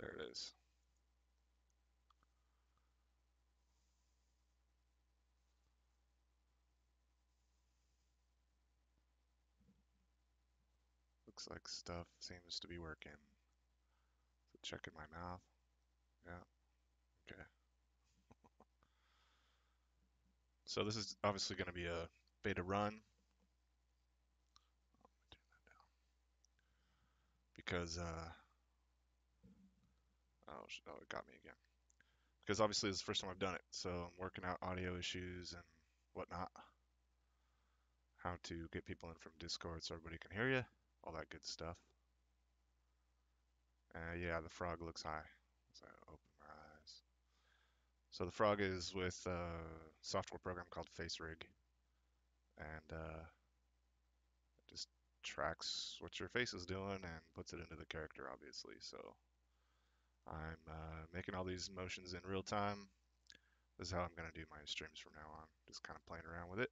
There it is. Looks like stuff seems to be working. So checking my mouth. Yeah, okay. So this is obviously going to be a beta run because, oh, it got me again. Because obviously this is the first time I've done it, so I'm working out audio issues and whatnot. How to get people in from Discord so everybody can hear you, all that good stuff. Yeah, the frog looks high. So I open my eyes. So the frog is with a software program called FaceRig, and it just tracks what your face is doing and puts it into the character, obviously. So I'm making all these motions in real time. This is how I'm going to do my streams from now on, just kind of playing around with it.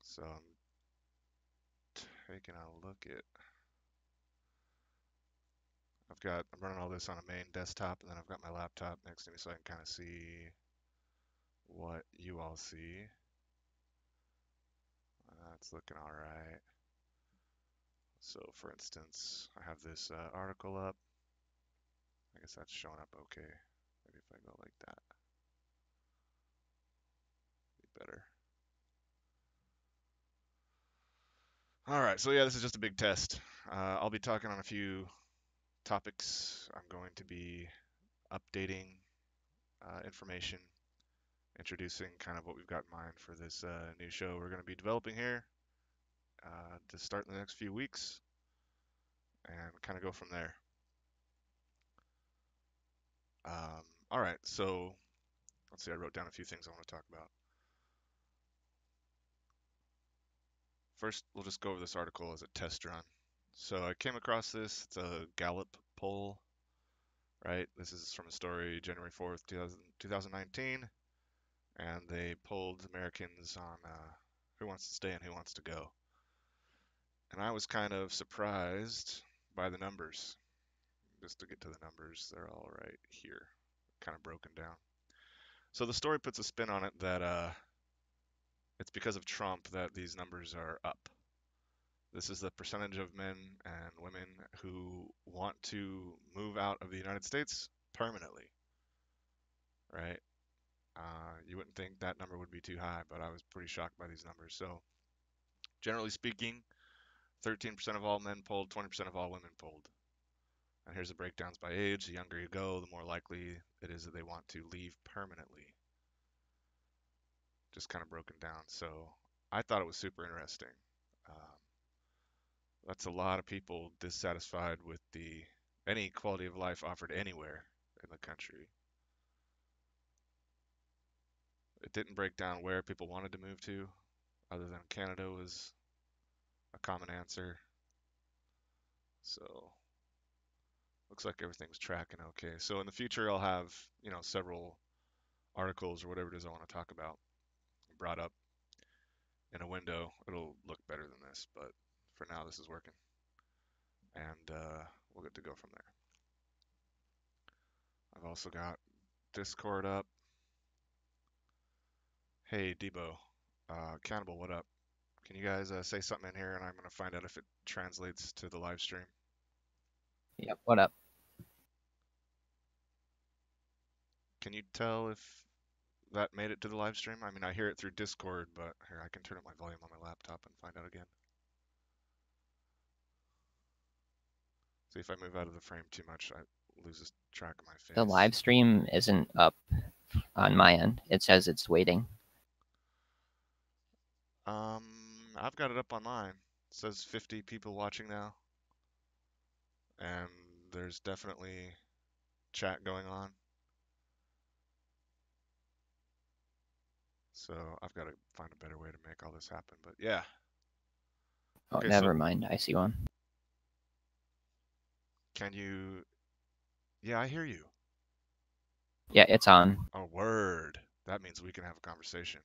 So I'm taking a look at, I'm running all this on a main desktop, and then I've got my laptop next to me so I can kind of see what you all see. That's looking all right. So for instance, I have this article up. I guess that's showing up okay. Maybe if I go like that, be better. All right, so yeah, this is just a big test. I'll be talking on a few topics. I'm going to be updating information, introducing kind of what we've got in mind for this new show we're going to be developing here to start in the next few weeks and kind of go from there. All right, so let's see, I wrote down a few things I want to talk about. First, we'll just go over this article as a test run. So I came across this, it's a Gallup poll, right? This is from a story January 4th, 2019, and they polled Americans on who wants to stay and who wants to go. And I was kind of surprised by the numbers. Just to get to the numbers, they're all right here, kind of broken down. So the story puts a spin on it that it's because of Trump that these numbers are up. This is the percentage of men and women who want to move out of the United States permanently, right? You wouldn't think that number would be too high, but I was pretty shocked by these numbers. So, generally speaking, 13% of all men polled, 20% of all women polled. And here's the breakdowns by age. The younger you go, the more likely it is that they want to leave permanently. Just kind of broken down. So, I thought it was super interesting. That's a lot of people dissatisfied with any quality of life offered anywhere in the country. It didn't break down where people wanted to move to, other than Canada was a common answer. So looks like everything's tracking okay. So in the future, I'll have, several articles or whatever it is I want to talk about brought up in a window. It'll look better than this, but for now, this is working. And we'll get to go from there. I've also got Discord up. Hey, Debo, Cannibal, what up? Can you guys say something in here, and I'm going to find out if it translates to the live stream? Yep, what up? Can you tell if that made it to the live stream? I mean, I hear it through Discord, but here, I can turn up my volume on my laptop and find out again. See, if I move out of the frame too much, I lose track of my face. The live stream isn't up on my end. It says it's waiting. I've got it up on mine. It says 50 people watching now. And there's definitely chat going on. So I've got to find a better way to make all this happen. But yeah. Oh, Okay, never mind. I see one. Can you... Yeah, I hear you. Yeah, it's on. Oh, word. That means we can have a conversation.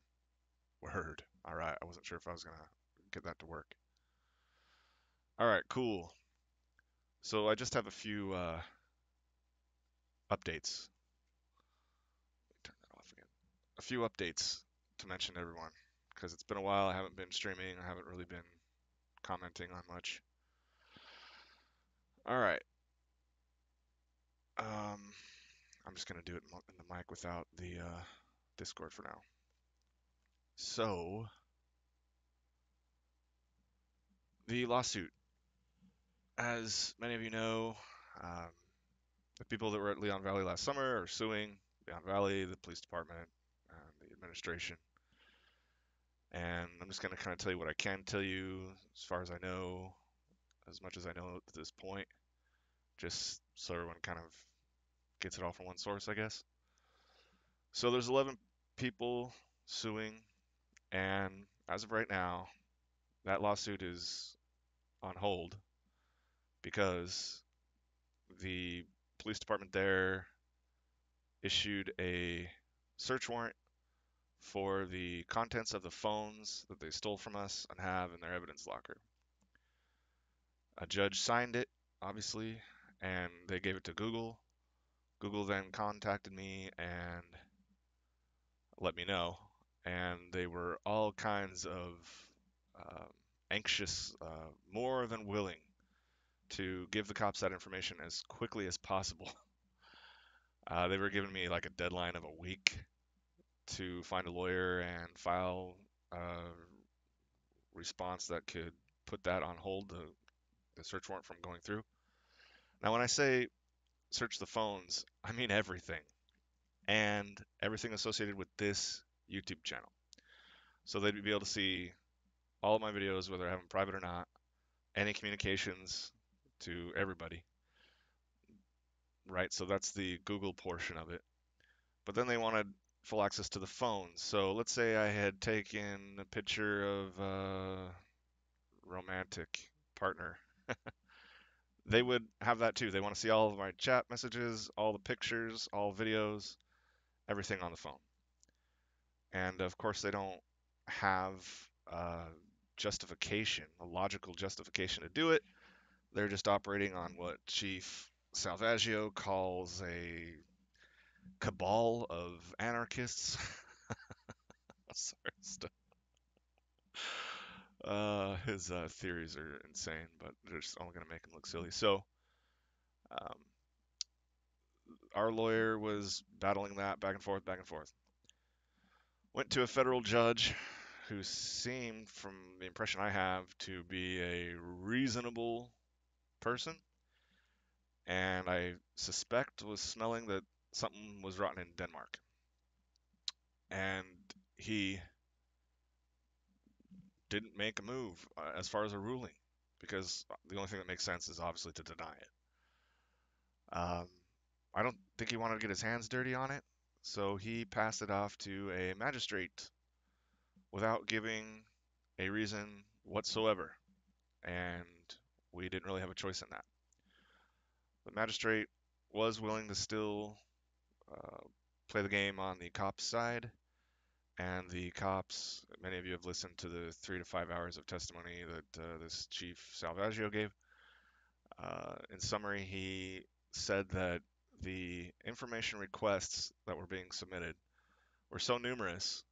Word. All right. I wasn't sure if I was going to get that to work. All right, cool. So I just have a few updates. Turn that off again. A few updates to mention to everyone because it's been a while. I haven't been streaming. I haven't really been commenting on much. All right. Um, I'm just gonna do it in the mic without the Discord for now. So the lawsuit, as many of you know, um, the people that were at Leon Valley last summer are suing Leon Valley, the police department, and the administration. And I'm just going to kind of tell you what I can tell you as far as I know, as much as I know at this point, just so everyone kind of gets it all from one source, I guess. So there's 11 people suing, and as of right now, that lawsuit is on hold because the police department there issued a search warrant for the contents of the phones that they stole from us and have in their evidence locker. A judge signed it, obviously, and they gave it to Google. Google then contacted me and let me know, and they were all kinds of um, anxious, more than willing to give the cops that information as quickly as possible. They were giving me like a deadline of a week to find a lawyer and file a response that could put that on hold, the search warrant from going through. Now, when I say search the phones, I mean everything and everything associated with this YouTube channel. So they'd be able to see all of my videos, whether I have them private or not, any communications to everybody, right? So that's the Google portion of it. But then they wanted full access to the phones. So let's say I had taken a picture of a romantic partner. They would have that too. They want to see all of my chat messages, all the pictures, all videos, everything on the phone. And of course, they don't have uh, justification, a logical justification to do it. They're just operating on what Chief Salvaggio calls a cabal of anarchists. Sorry, his theories are insane, but they're just only going to make him look silly. So, um, our lawyer was battling that back and forth, back and forth. Went to a federal judge who seemed, from the impression I have, to be a reasonable person, and I suspect was smelling that something was rotten in Denmark. And he didn't make a move as far as a ruling, because the only thing that makes sense is obviously to deny it. Um, I don't think he wanted to get his hands dirty on it, so he passed it off to a magistrate without giving a reason whatsoever, and we didn't really have a choice in that. The magistrate was willing to still uh, play the game on the cops' side, and the cops, many of you have listened to the 3 to 5 hours of testimony that this Chief Salvaggio gave. In summary, he said that the information requests that were being submitted were so numerous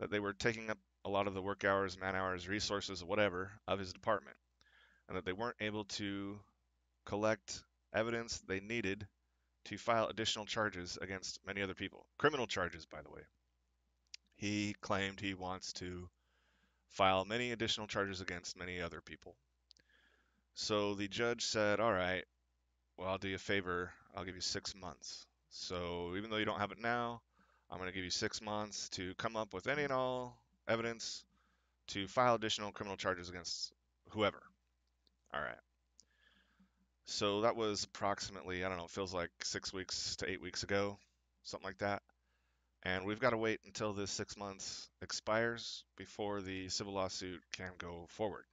that they were taking up a lot of the work hours, man hours, resources, whatever, of his department, and that they weren't able to collect evidence they needed to file additional charges against many other people. Criminal charges, by the way. He claimed he wants to file many additional charges against many other people. So the judge said, all right, well, I'll do you a favor. I'll give you 6 months. So even though you don't have it now, I'm going to give you 6 months to come up with any and all evidence to file additional criminal charges against whoever. All right. So that was approximately, I don't know, it feels like 6 weeks to 8 weeks ago, something like that. And we've got to wait until this 6 months expires before the civil lawsuit can go forward.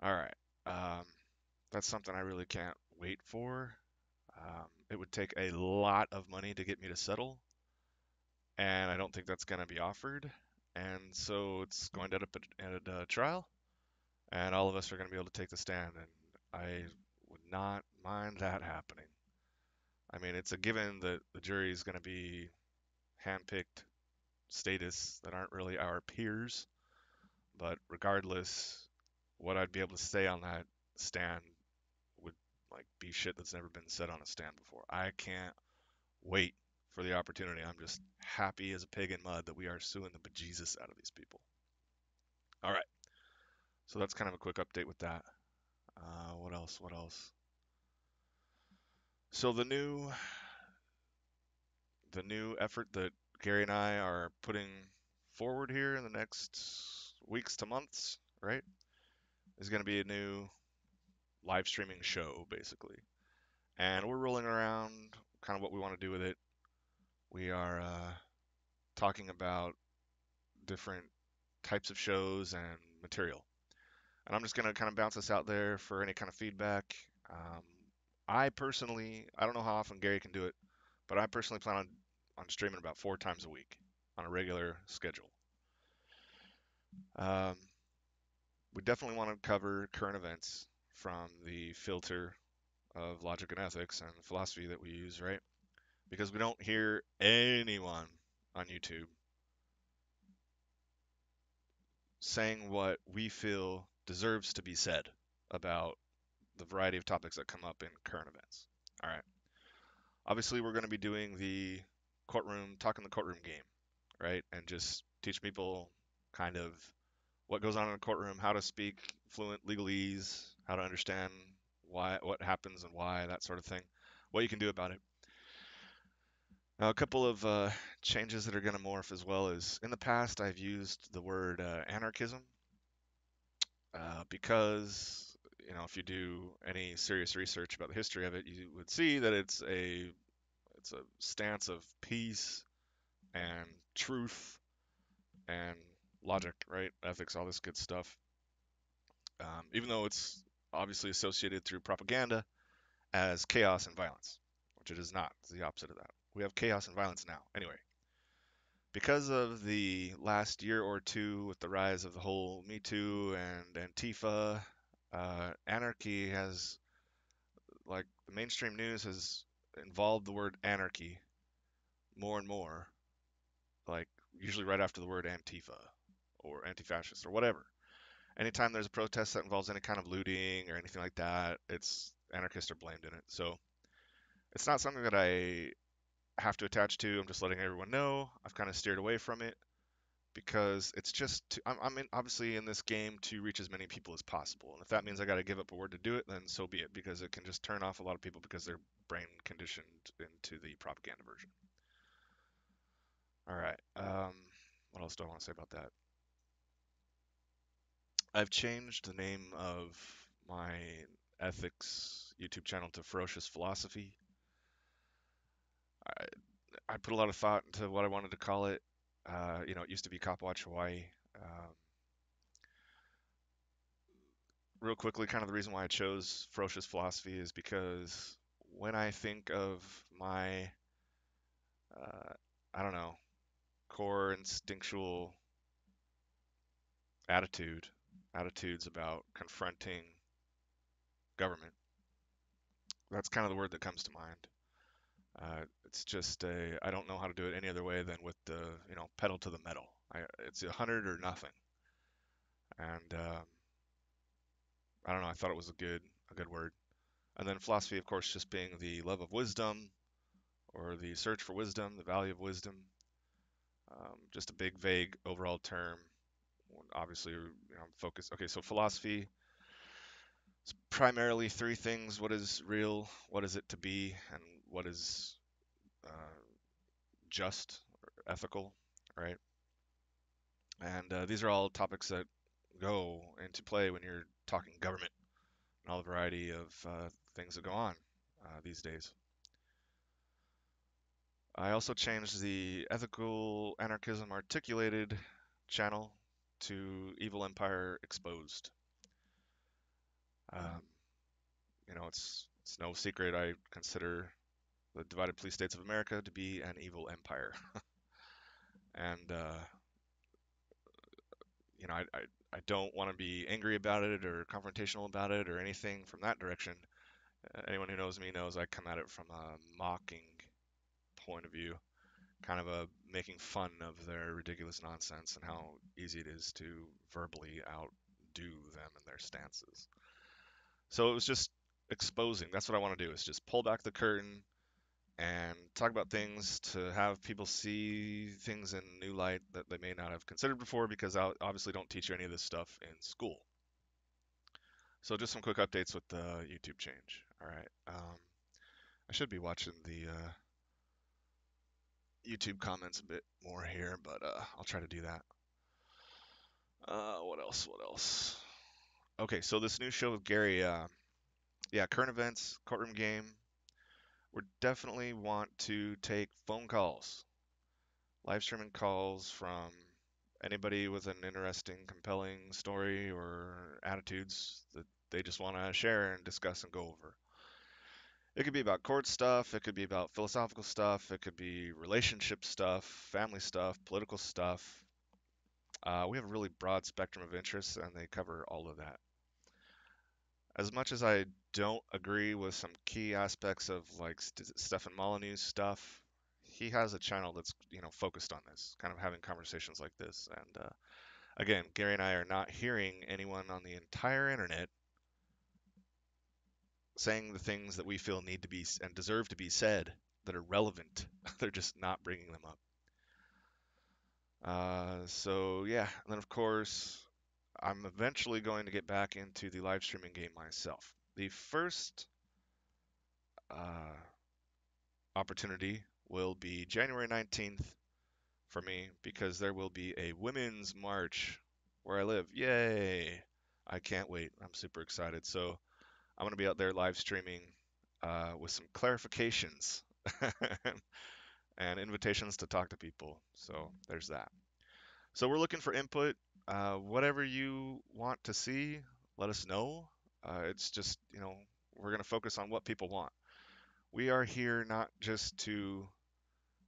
All right. Um, that's something I really can't wait for. It would take a lot of money to get me to settle, and I don't think that's going to be offered. And so it's going to end up at a trial. and all of us are going to be able to take the stand, and I would not mind that happening. I mean, it's a given that the jury is going to be handpicked statists that aren't really our peers, but regardless, what I'd be able to say on that stand would like be shit that's never been said on a stand before. I can't wait for the opportunity. I'm just happy as a pig in mud that we are suing the bejesus out of these people. All right, so that's kind of a quick update with that. What else? What else? So the new effort that Gary and I are putting forward here in the next weeks to months, right, is going to be a new live streaming show, basically. And we're rolling around kind of what we want to do with it. We are talking about different types of shows and material. And I'm just going to kind of bounce this out there for any kind of feedback. Um, I personally, I don't know how often Gary can do it, but I personally plan on streaming about 4 times a week on a regular schedule. Um, we definitely want to cover current events from the filter of logic and ethics and philosophy that we use, right? Because we don't hear anyone on YouTube saying what we feel deserves to be said about the variety of topics that come up in current events. All right. Obviously, we're going to be doing the talking the courtroom game, right? And just teach people kind of what goes on in a courtroom, how to speak fluent legalese, how to understand what happens and why, that sort of thing, what you can do about it. Now, a couple of changes that are going to morph as well is in the past, I've used the word anarchism because if you do any serious research about the history of it, you would see that it's a stance of peace and truth and logic, right? Ethics, all this good stuff. Even though it's obviously associated through propaganda as chaos and violence, which it is not. It's the opposite of that. We have chaos and violence now. Anyway, because of the last year or two with the rise of the whole Me Too and Antifa, anarchy has, like, the mainstream news has involved the word anarchy more and more, like, usually right after the word Antifa or anti-fascist or whatever. Anytime there's a protest that involves any kind of looting or anything like that, it's anarchists are blamed in it. So it's not something that I have to attach to. I'm just letting everyone know. I've kind of steered away from it because it's just obviously in this game to reach as many people as possible. And if that means I got to give up a word to do it, then so be it, because it can just turn off a lot of people because they're brain conditioned into the propaganda version. All right. What else do I want to say about that? I've changed the name of my ethics YouTube channel to Ferocious Philosophy. I, I put a lot of thought into what I wanted to call it. It used to be Cop Watch Hawaii. Um, Real quickly, kind of the reason why I chose Ferocious Philosophy is because when I think of my, uh, I don't know, core instinctual attitudes about confronting government, that's kind of the word that comes to mind. It's just I don't know how to do it any other way than with the, pedal to the metal. It's 100 or nothing. And I don't know, I thought it was a good word. And then philosophy, of course, just being the love of wisdom or the search for wisdom, the value of wisdom. Just a big, vague overall term. Obviously, I'm focused. Okay, so philosophy is primarily three things: what is real, what is it to be, and what is uh, just or ethical, right? And these are all topics that go into play when you're talking government and all the variety of things that go on these days. I also changed the Ethical Anarchism Articulated channel to Evil Empire Exposed. Um, it's no secret I consider the divided police states of America to be an evil empire, and I I don't want to be angry about it or confrontational about it or anything from that direction. Anyone who knows me knows I come at it from a mocking point of view, kind of a making fun of their ridiculous nonsense and how easy it is to verbally outdo them in their stances. So it was just exposing. That's what I want to do is just pull back the curtain and talk about things to have people see things in new light that they may not have considered before because I obviously don't teach you any of this stuff in school. So just some quick updates with the YouTube change. All right. I should be watching the YouTube comments a bit more here, but I'll try to do that. What else? What else? Okay, so this new show with Gary, yeah, current events, courtroom game. We definitely want to take phone calls, live streaming calls from anybody with an interesting, compelling story or attitudes that they just want to share and discuss and go over. It could be about court stuff, it could be about philosophical stuff, it could be relationship stuff, family stuff, political stuff. We have a really broad spectrum of interests, and they cover all of that. As much as I don't agree with some key aspects of like Stefan Molyneux's stuff, he has a channel that's focused on this, kind of having conversations like this. And again, Gary and I are not hearing anyone on the entire internet saying the things that we feel need to be and deserve to be said that are relevant. They're just not bringing them up. So yeah, and then of course, I'm eventually going to get back into the live streaming game myself. The first uh, opportunity will be January 19th for me because there will be a women's march where I live. Yay! I can't wait. I'm super excited. So I'm going to be out there live streaming with some clarifications and invitations to talk to people. So there's that. So we're looking for input. Whatever you want to see, let us know. It's just, we're going to focus on what people want. We are here not just to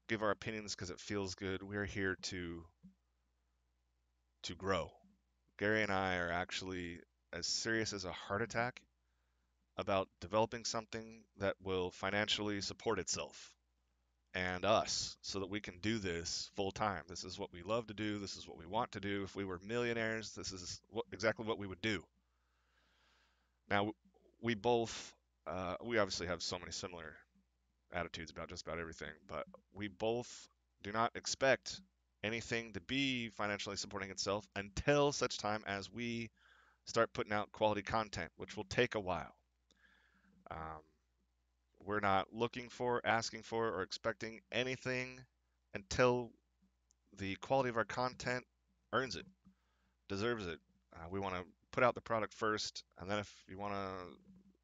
give our opinions because it feels good. We are here to grow. Gary and I are actually as serious as a heart attack about developing something that will financially support itself and us so that we can do this full time. This is what we love to do. This is what we want to do. If we were millionaires, this is exactly what we would do. Now, we both, we obviously have so many similar attitudes about just about everything, but we both do not expect anything to be financially supporting itself until such time as we start putting out quality content, which will take a while. Um, we're not looking for, asking for, or expecting anything until the quality of our content earns it, deserves it. We want to put out the product first, and then if you want to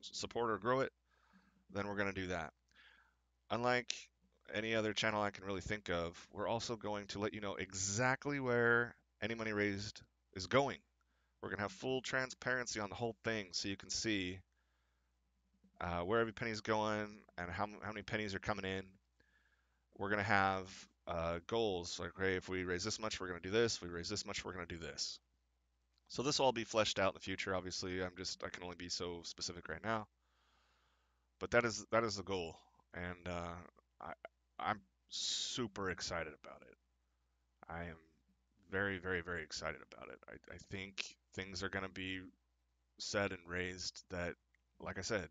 support or grow it, then we're going to do that. Unlike any other channel I can really think of, we're also going to let you know exactly where any money raised is going. We're going to have full transparency on the whole thing so you can see where every penny is going and how many pennies are coming in. We're going to have goals like, okay, if we raise this much, we're going to do this. If we raise this much, we're going to do this. So this will all be fleshed out in the future. Obviously, I can only be so specific right now, but that is the goal, and I I'm super excited about it. I am very, very, very excited about it. I think things are going to be said and raised that, like I said,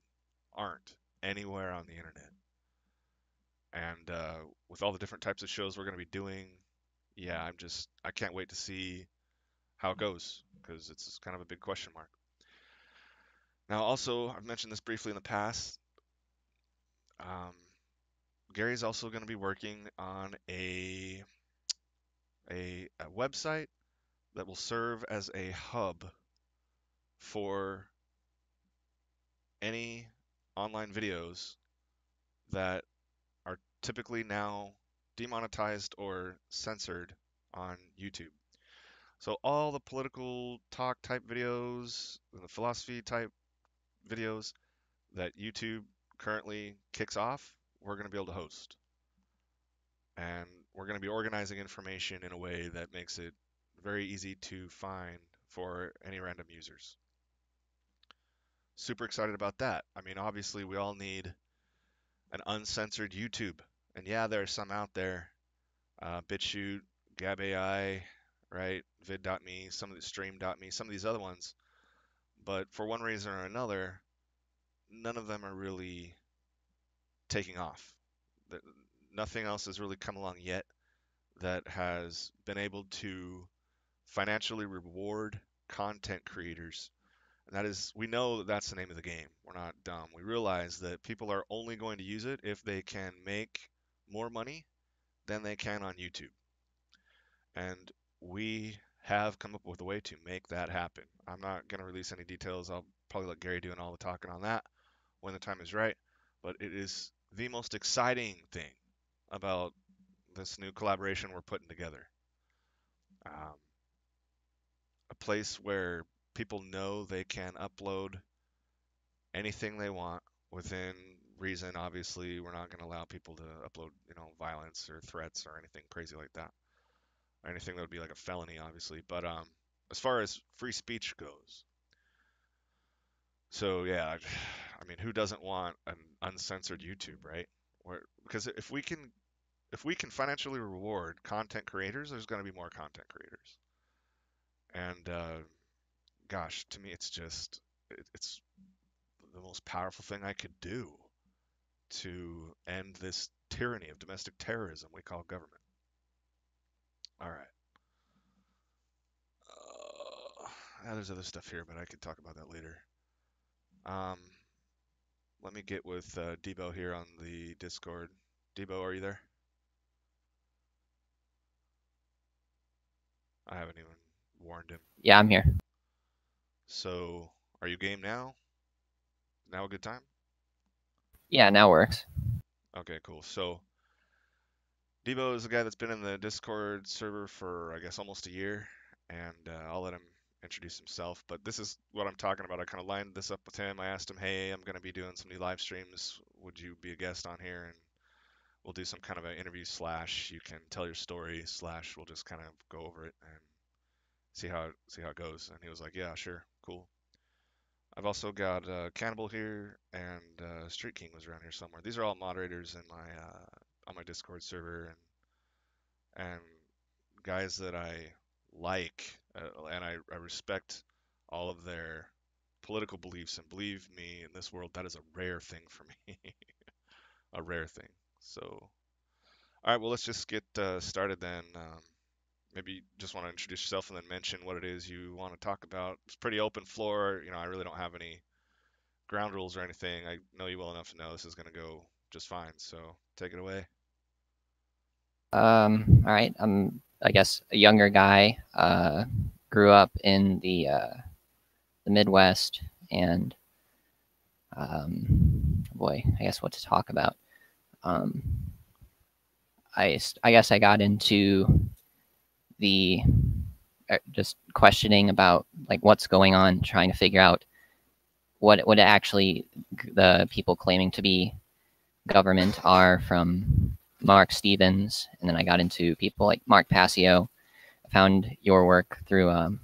aren't anywhere on the internet. And with all the different types of shows we're going to be doing, yeah, I can't wait to see how it goes because it's kind of a big question mark. Now, also, I've mentioned this briefly in the past. Um, Gary's also going to be working on a website that will serve as a hub for any online videos that are typically now demonetized or censored on YouTube. So all the political talk type videos, the philosophy type videos that YouTube currently kicks off, we're going to be able to host. And we're going to be organizing information in a way that makes it very easy to find for any random users. Super excited about that. I mean, obviously, we all need an uncensored YouTube. And yeah, there are some out there, BitChute, Gab AI, right? Vid.me, some of the Stream.me, some of these other ones. But for one reason or another, none of them are really taking off. Nothing else has really come along yet that has been able to financially reward content creators. And that is, we know that that's the name of the game. We're not dumb. We realize that people are only going to use it if they can make more money than they can on YouTube. And we have come up with a way to make that happen. I'm not going to release any details. I'll probably let Gary do all the talking on that when the time is right. But it is the most exciting thing about this new collaboration we're putting together. Um, a place where people know they can upload anything they want within reason. Obviously, we're not going to allow people to upload, violence or threats or anything crazy like that, or anything that would be like a felony, obviously. But as far as free speech goes, so yeah, I mean, who doesn't want an uncensored YouTube, right? Because if we can financially reward content creators, there's going to be more content creators. And gosh, to me, it's the most powerful thing I could do to end this tyranny of domestic terrorism we call government. All right. There's other stuff here, but I could talk about that later. Um, Let me get with Debo here on the Discord. Debo, are you there? I haven't even warned him. Yeah, I'm here. So, are you game now? Now a good time? Yeah, now works. Okay, cool. So, Debo is a guy that's been in the Discord server for, I guess, almost a year, and I'll let him introduce himself. But this is what I'm talking about. I kind of lined this up with him. I asked him, hey, I'm going to be doing some new live streams. Would you be a guest on here? And we'll do some kind of an interview slash you can tell your story slash we'll just kind of go over it and see how it goes. And he was like, yeah, sure, cool. I've also got Cannibal here and Street King was around here somewhere. These are all moderators in my on my Discord server and guys that I like and I respect all of their political beliefs. And believe me, in this world, that is a rare thing for me, a rare thing. So, all right, well, let's just get started then. Maybe just want to introduce yourself and then mention what it is you want to talk about. It's pretty open floor. I really don't have any ground rules or anything. I know you well enough to know this is going to go just fine. So take it away. All right. I'm, I guess, a younger guy. Grew up in the Midwest, and boy, I guess what to talk about. Um, I guess I got into the just questioning about like what's going on, trying to figure out what actually the people claiming to be government are, from Mark Stevens, and then I got into people like Mark Passio. I found your work through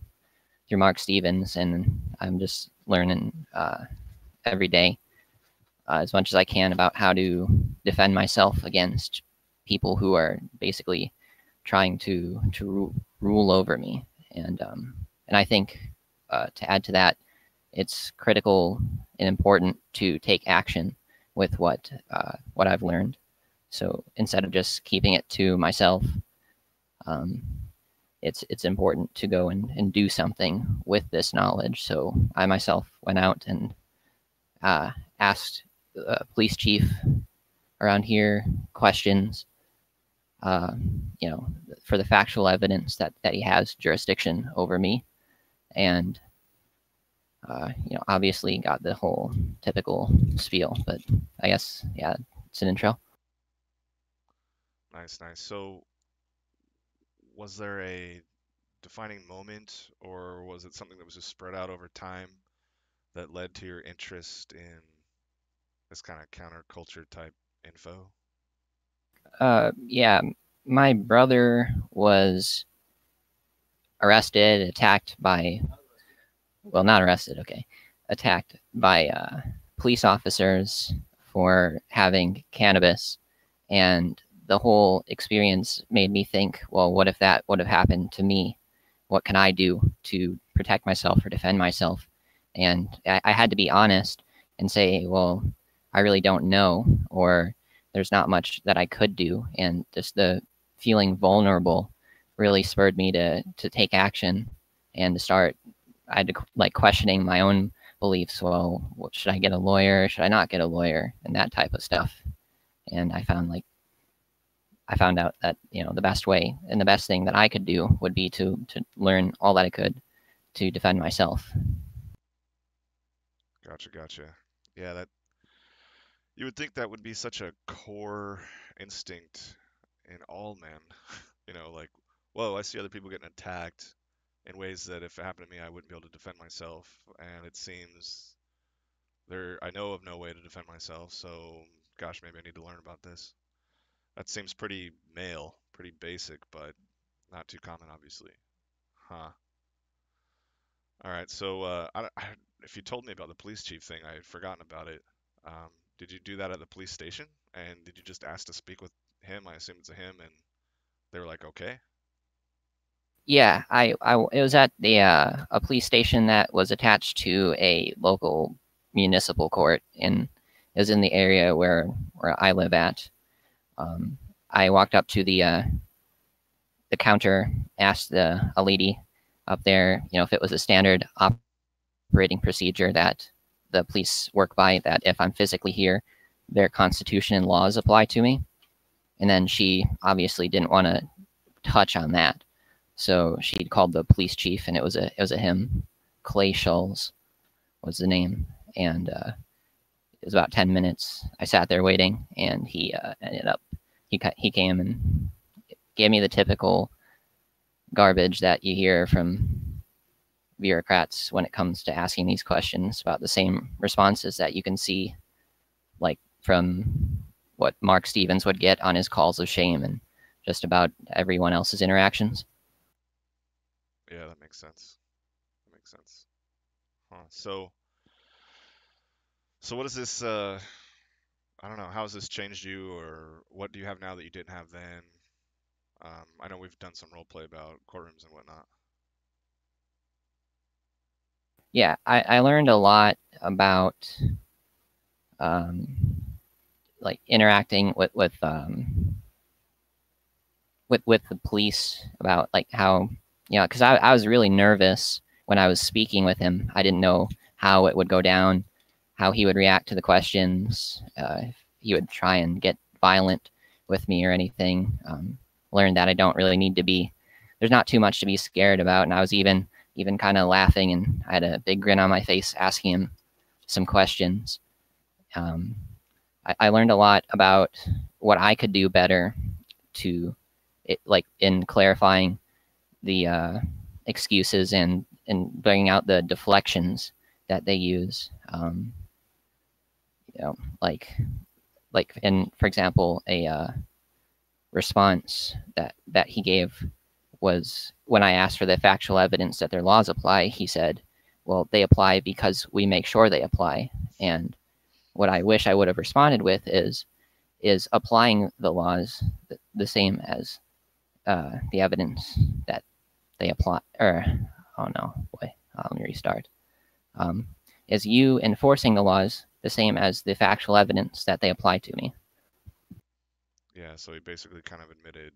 Mark Stevens, and I'm just learning every day as much as I can about how to defend myself against people who are basically trying to rule over me. And I think to add to that, it's critical and important to take action with what I've learned. So instead of just keeping it to myself, it's important to go and do something with this knowledge. So I myself went out and asked the police chief around here questions, for the factual evidence that he has jurisdiction over me, and obviously got the whole typical spiel. But I guess, yeah, it's an intro. Nice, nice. So was there a defining moment, or was it something that was just spread out over time that led to your interest in this kind of counterculture type info? Yeah, my brother was arrested, attacked by well, not arrested, okay, attacked by police officers for having cannabis. And the whole experience made me think, well, what if that would have happened to me? What can I do to protect myself or defend myself? And I had to be honest and say, well, I really don't know, or there's not much that I could do. And just the feeling vulnerable really spurred me to take action and to start. I had to like questioning my own beliefs. Well, should I get a lawyer? Should I not get a lawyer? And that type of stuff. And I found out that the best way and the best thing that I could do would be to learn all that I could to defend myself. Gotcha, gotcha. Yeah, that you would think that would be such a core instinct in all men. Like, whoa, I see other people getting attacked in ways that if it happened to me, I wouldn't be able to defend myself. And it seems I know of no way to defend myself, so gosh, maybe I need to learn about this. That seems pretty male, pretty basic, but not too common, obviously. Huh. All right, so if you told me about the police chief thing, I had forgotten about it. Did you do that at the police station? And did you just ask to speak with him? I assume it's a him, and they were like, okay. Yeah, it was at the a police station that was attached to a local municipal court, and it was in the area where I live at. Um, I walked up to the counter, asked a lady up there, if it was a standard operating procedure that the police work by, that if I'm physically here, their constitution and laws apply to me. And then she obviously didn't want to touch on that. So she called the police chief, and it was a him. Clay Schulz was the name, and it was about 10 minutes. I sat there waiting, and he ended up he came and gave me the typical garbage that you hear from bureaucrats when it comes to asking these questions, about the same responses that you can see like from what Mark Stevens would get on his calls of shame and just about everyone else's interactions. Yeah, that makes sense. That makes sense. Huh. So what is this? I don't know. How has this changed you, or what do you have now that you didn't have then? I know we've done some role play about courtrooms and whatnot. Yeah, I learned a lot about um, like interacting with the police, about like how, because I was really nervous when I was speaking with him. I didn't know how it would go down, how he would react to the questions, if he would try and get violent with me or anything. Learned that I don't really need to be. There's not too much to be scared about, and I was even kind of laughing, and I had a big grin on my face asking him some questions. Um, I learned a lot about what I could do better to like in clarifying the excuses and bringing out the deflections that they use. You know, like in, for example, a response that he gave was, when I asked for the factual evidence that their laws apply, he said, "Well, they apply because we make sure they apply." And what I wish I would have responded with is applying the laws the same as the evidence that they apply. Or oh no, boy, let me restart. Um, is you enforcing the laws the same as the factual evidence that they apply to me? Yeah, so he basically kind of admitted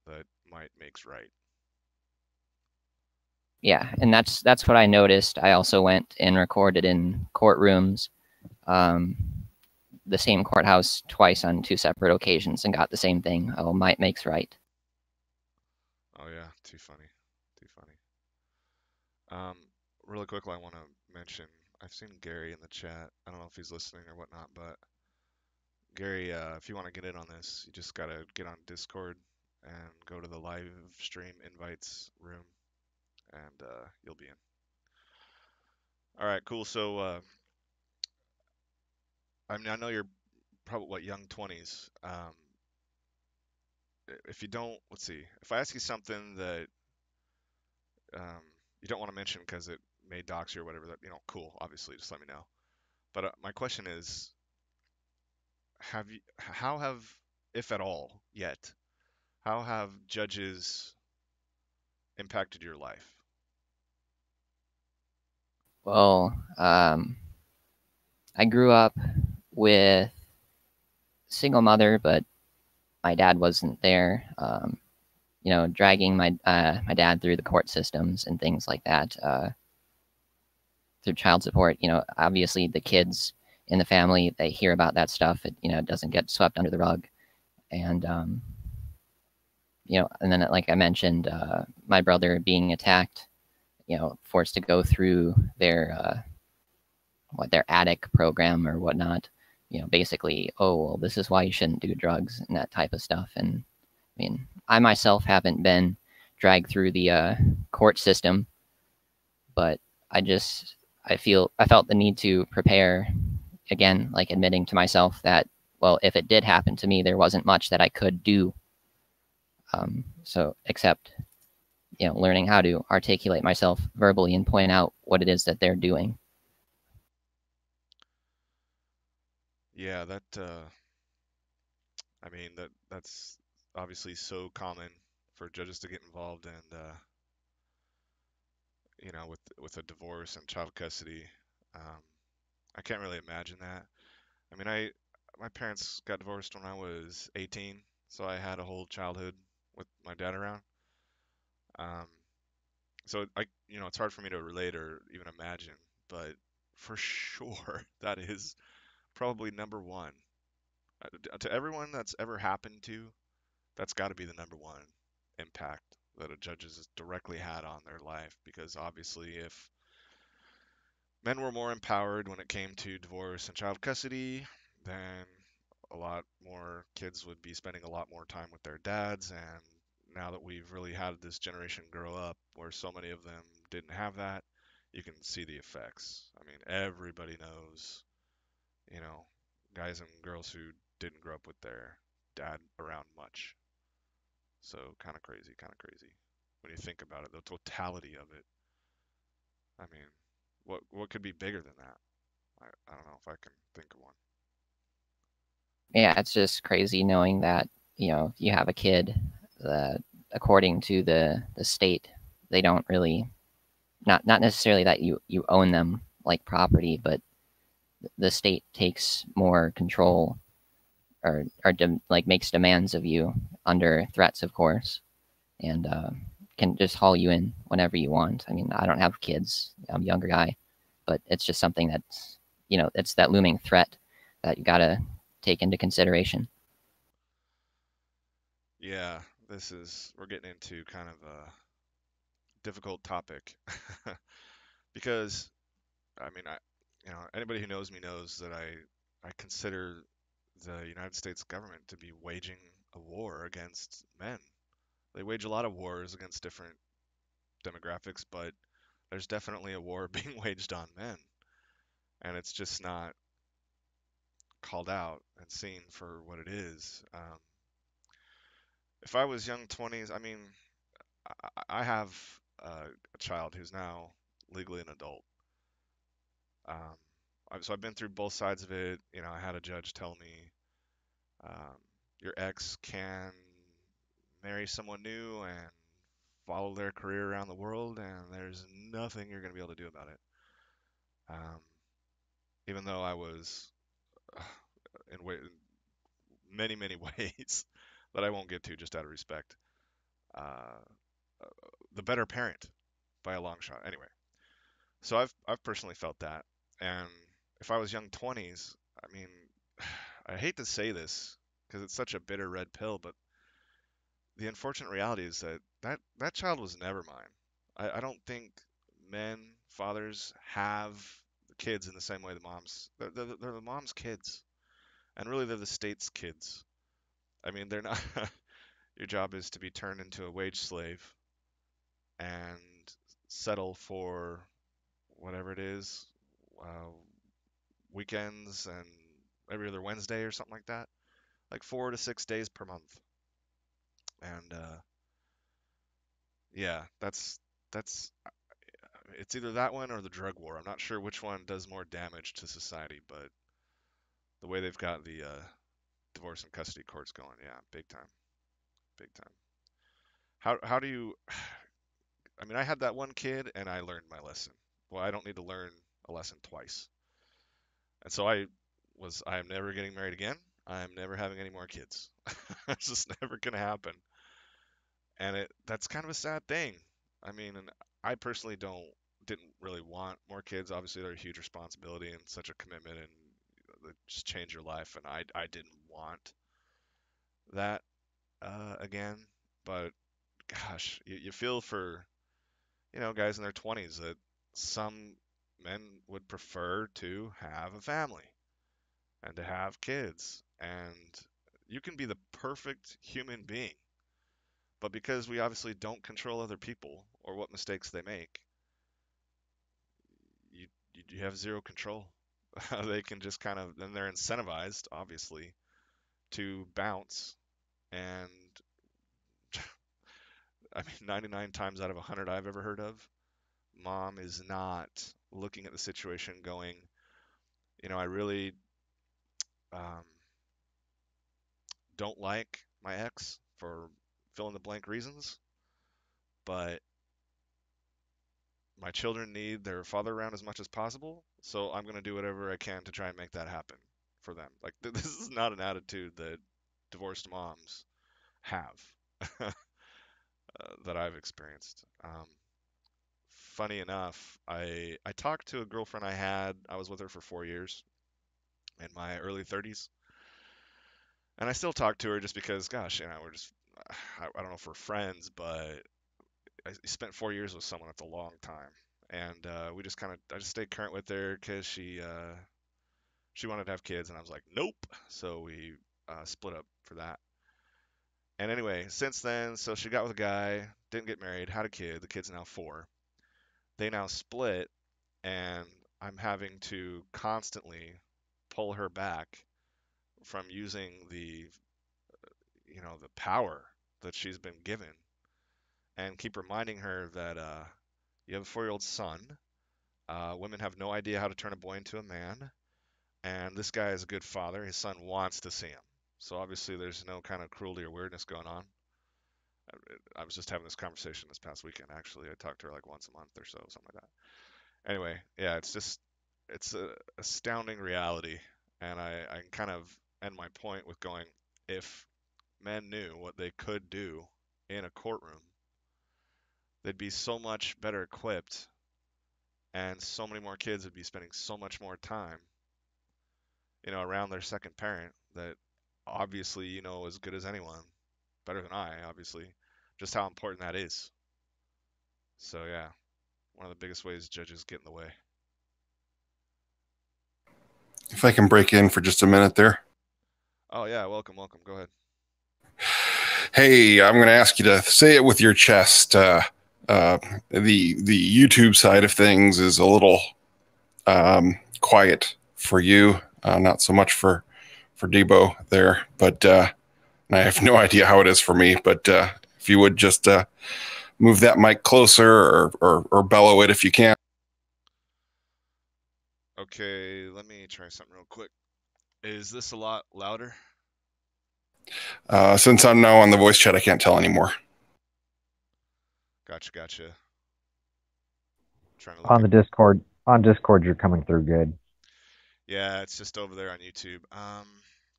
that might makes right. Yeah, and that's what I noticed. I also went and recorded in courtrooms, um, the same courthouse twice on two separate occasions, and got the same thing. Oh, might makes right. Oh yeah, too funny, too funny. Um, Really quickly, I want to mention I've seen Gary in the chat. I don't know if he's listening or whatnot, but Gary, if you want to get in on this, you just gotta get on Discord and go to the live stream invites room, and you'll be in. All right, cool. So, I mean, I know you're probably what, young 20s. If you don't, let's see. If I ask you something that you don't want to mention because it may dox you or whatever, that cool. Obviously, just let me know. But my question is, how have, if at all, yet, how have judges impacted your life? Well, I grew up with single mother, but my dad wasn't there. Dragging my dad through the court systems and things like that, through child support. Obviously the kids in the family, they hear about that stuff. It doesn't get swept under the rug, and and then like I mentioned, my brother being attacked, forced to go through their attic program or whatnot. Basically, oh well, this is why you shouldn't do drugs and that type of stuff. And I mean, I myself haven't been dragged through the court system, but I felt the need to prepare again, like admitting to myself that, well, if it did happen to me, there wasn't much that I could do. So except learning how to articulate myself verbally and point out what it is that they're doing. Yeah, I mean, that's obviously so common for judges to get involved, and with a divorce and child custody. Um, I can't really imagine that. I mean, my parents got divorced when I was 18, so I had a whole childhood with my dad around. Um, so it's hard for me to relate or even imagine, but for sure, that is probably number one. To everyone that's ever happened to, that's got to be the number one impact that a judge has directly had on their life. Because obviously, if men were more empowered when it came to divorce and child custody, then a lot more kids would be spending a lot more time with their dads. And now that we've really had this generation grow up where so many of them didn't have that, you can see the effects. I mean, everybody knows, you know, guys and girls who didn't grow up with their dad around much. So kind of crazy, kind of crazy. When you think about it, the totality of it. I mean, what could be bigger than that? I don't know if I can think of one. Yeah, it's just crazy knowing that you have a kid that, according to the state, they don't really, not necessarily that you own them like property, but the state takes more control, or like makes demands of you under threats, of course, and can just haul you in whenever you want. I mean, I don't have kids; I'm a younger guy, but it's just something that's it's that looming threat that you gotta take into consideration. Yeah, we're getting into kind of a difficult topic because I mean, anybody who knows me knows that I consider the United States government to be waging a war against men. They wage a lot of wars against different demographics, but there's definitely a war being waged on men, and it's just not called out and seen for what it is. If I was young 20s, I mean, I have a child who's now legally an adult. Um, so I've been through both sides of it. I had a judge tell me, um, your ex can marry someone new and follow their career around the world, and there's nothing you're going to be able to do about it. Um, Even though I was in many, many ways that I won't get to just out of respect, uh, the better parent by a long shot. Anyway, so I've personally felt that, and if I was young 20s, I mean, I hate to say this because it's such a bitter red pill, but the unfortunate reality is that child was never mine. I don't think men, fathers, have kids in the same way the moms. They're the mom's kids, and really they're the state's kids. I mean, they're not. Your job is to be turned into a wage slave and settle for whatever it is, uh, weekends and every other Wednesday or something like that, like 4 to 6 days per month. And yeah, that's it's either that one or the drug war. I'm not sure which one does more damage to society, but the way they've got the divorce and custody courts going, yeah, big time, big time. How do you? I mean, I had that one kid and I learned my lesson. Well, I don't need to learn a lesson twice. And so I am never getting married again. I'm never having any more kids. It's just never gonna happen. And that's kind of a sad thing. I mean, and I personally didn't really want more kids. Obviously, they're a huge responsibility and such a commitment, and they just change your life. And I didn't want that again. But gosh, you feel for guys in their 20s that some men would prefer to have a family and to have kids. And you can be the perfect human being, but because we obviously don't control other people or what mistakes they make, you you have zero control. They can just kind of, then they're incentivized, obviously, to bounce. And I mean, 99 times out of 100 I've ever heard of, mom is not looking at the situation going, I really um, don't like my ex for fill in the blank reasons, but my children need their father around as much as possible, so I'm going to do whatever I can to try and make that happen for them. Like, this is not an attitude that divorced moms have that I've experienced. Funny enough, I talked to a girlfriend I had. I was with her for 4 years in my early 30s, and I still talk to her just because, gosh, we're just I don't know if we're friends, but I spent 4 years with someone. That's a long time, and we just kind of I just stayed current with her because she wanted to have kids, and I was like, nope. So we split up for that. And anyway, since then, so she got with a guy, didn't get married, had a kid. The kid's now 4. They now split, and I'm having to constantly pull her back from using the power that she's been given, and keep reminding her that you have a 4-year-old son. Women have no idea how to turn a boy into a man, and this guy is a good father. His son wants to see him. So obviously, there's no kind of cruelty or weirdness going on. I was just having this conversation this past weekend. Actually, I talked to her like once a month or so, something like that. Anyway, yeah, it's a astounding reality, and I can kind of end my point with going, if men knew what they could do in a courtroom, they'd be so much better equipped, and so many more kids would be spending so much more time, around their second parent that obviously you know as good as anyone, better than I, obviously, just how important that is. So yeah, one of the biggest ways judges get in the way. If I can break in for just a minute there. Oh yeah, welcome, welcome. Go ahead. Hey, I'm going to ask you to say it with your chest. Uh, the YouTube side of things is a little quiet for you, not so much for Debo there, but I have no idea how it is for me. But if you would just move that mic closer or bellow it if you can. Okay, let me try something real quick. Is this a lot louder? Since I'm now on the voice chat, I can't tell anymore. Gotcha, gotcha. Trying to look On at. the Discord, on Discord, you're coming through good. Yeah, it's just over there on YouTube.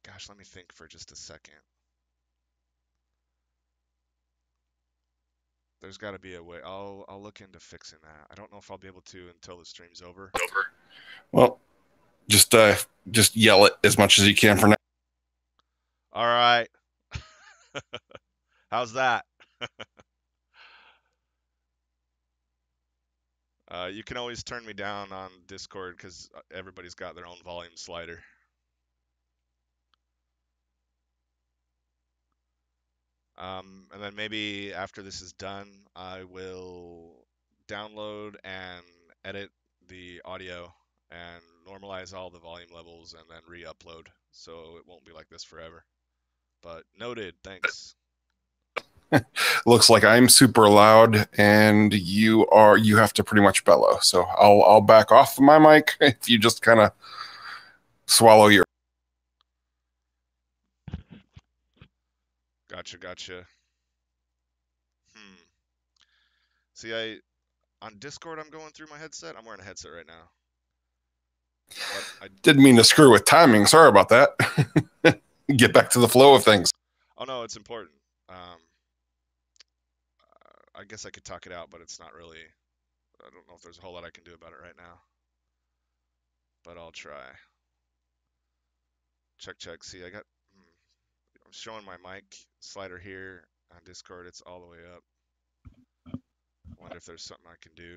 Gosh, let me think for just a second. There's got to be a way. I'll look into fixing that. I don't know if I'll be able to until the stream's over. Well, just yell it as much as you can for now. All right. How's that? You can always turn me down on Discord because everybody's got their own volume slider. And then maybe after this is done, I will download and edit the audio and normalize all the volume levels and then re-upload so it won't be like this forever. But noted, thanks. looks like I'm super loud and you have to pretty much bellow. So I'll back off my mic if you just kind of swallow your. Gotcha. Hmm. See, on Discord I'm going through my headset. I'm wearing a headset right now. But I Didn't mean to screw with timing. Sorry about that. Get back to the flow of things. Oh no, it's important. I guess I could talk it out, but it's not really. I don't know if there's a whole lot I can do about it right now. But I'll try. Check. See, I'm showing my mic slider here on Discord. It's all the way up. Wonder if there's something I can do.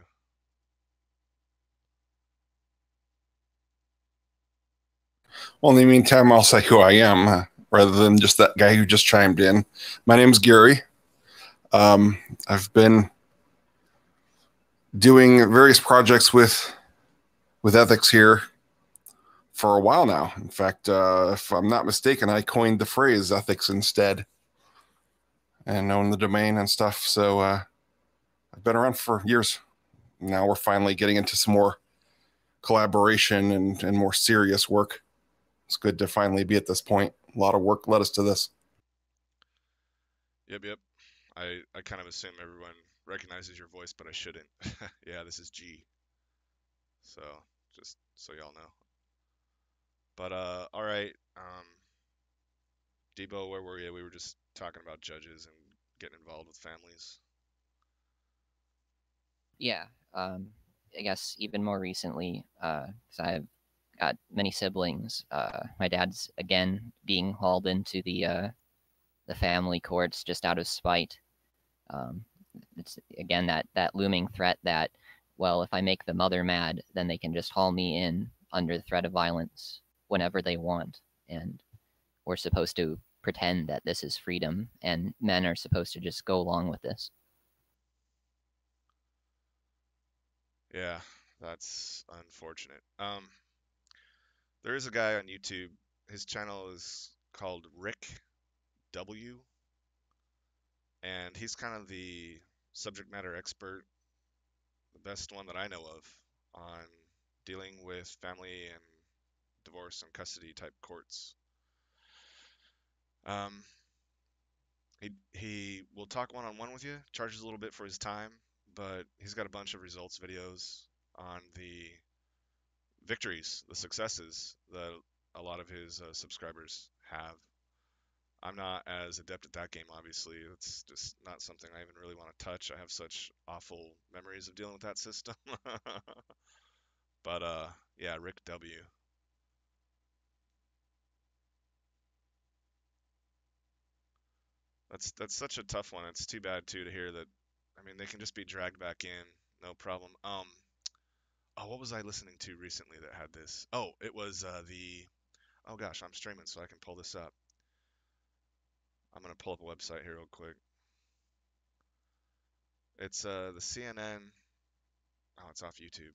Well, in the meantime, I'll say who I am rather than just that guy who just chimed in. My name's Gary. I've been doing various projects with ethics here for a while now. In fact, if I'm not mistaken, I coined the phrase ethics instead and own the domain and stuff. So I've been around for years. Now we're finally getting into some more collaboration and more serious work. It's good to finally be at this point. A lot of work led us to this. Yep. I kind of assume everyone recognizes your voice, but I shouldn't. Yeah, this is G. So just so y'all know. But all right. Debo, where were you? We were just talking about judges and getting involved with families. Yeah. I guess even more recently, because I've got many siblings. My dad's again being hauled into the family courts just out of spite. It's again that looming threat that, well, if I make the mother mad, then they can just haul me in under the threat of violence whenever they want, and we're supposed to pretend that this is freedom, and men are supposed to just go along with this. Yeah, that's unfortunate. There is a guy on YouTube. His channel is called Rick W, and he's kind of the subject matter expert, the best one that I know of on dealing with family and divorce and custody type courts. Um, he will talk one on one with you, charges a little bit for his time, but he's got a bunch of results videos on the victories, the successes that a lot of his subscribers have. I'm not as adept at that game, obviously. It's just not something I even really want to touch. I have such awful memories of dealing with that system. But yeah, Rick W. That's such a tough one. It's too bad too to hear that. I mean, they can just be dragged back in, no problem. Oh, what was I listening to recently that had this? Oh, it was the. Oh gosh, I'm streaming, so I can pull this up. I'm gonna pull up a website here real quick. It's the CNN. Oh, it's off YouTube.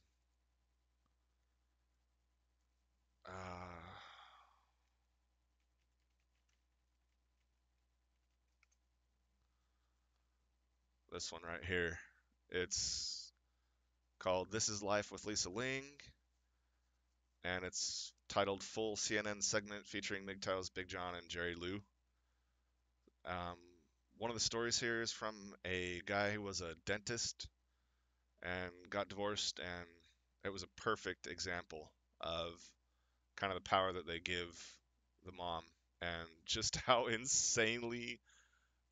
Uh, this one right here. It's called "This Is Life with Lisa Ling," and it's titled "Full CNN Segment Featuring MGTOW's Big John and Jerry Lou." Um, One of the stories here is from a guy who was a dentist and got divorced, and it was a perfect example of kind of the power that they give the mom and just how insanely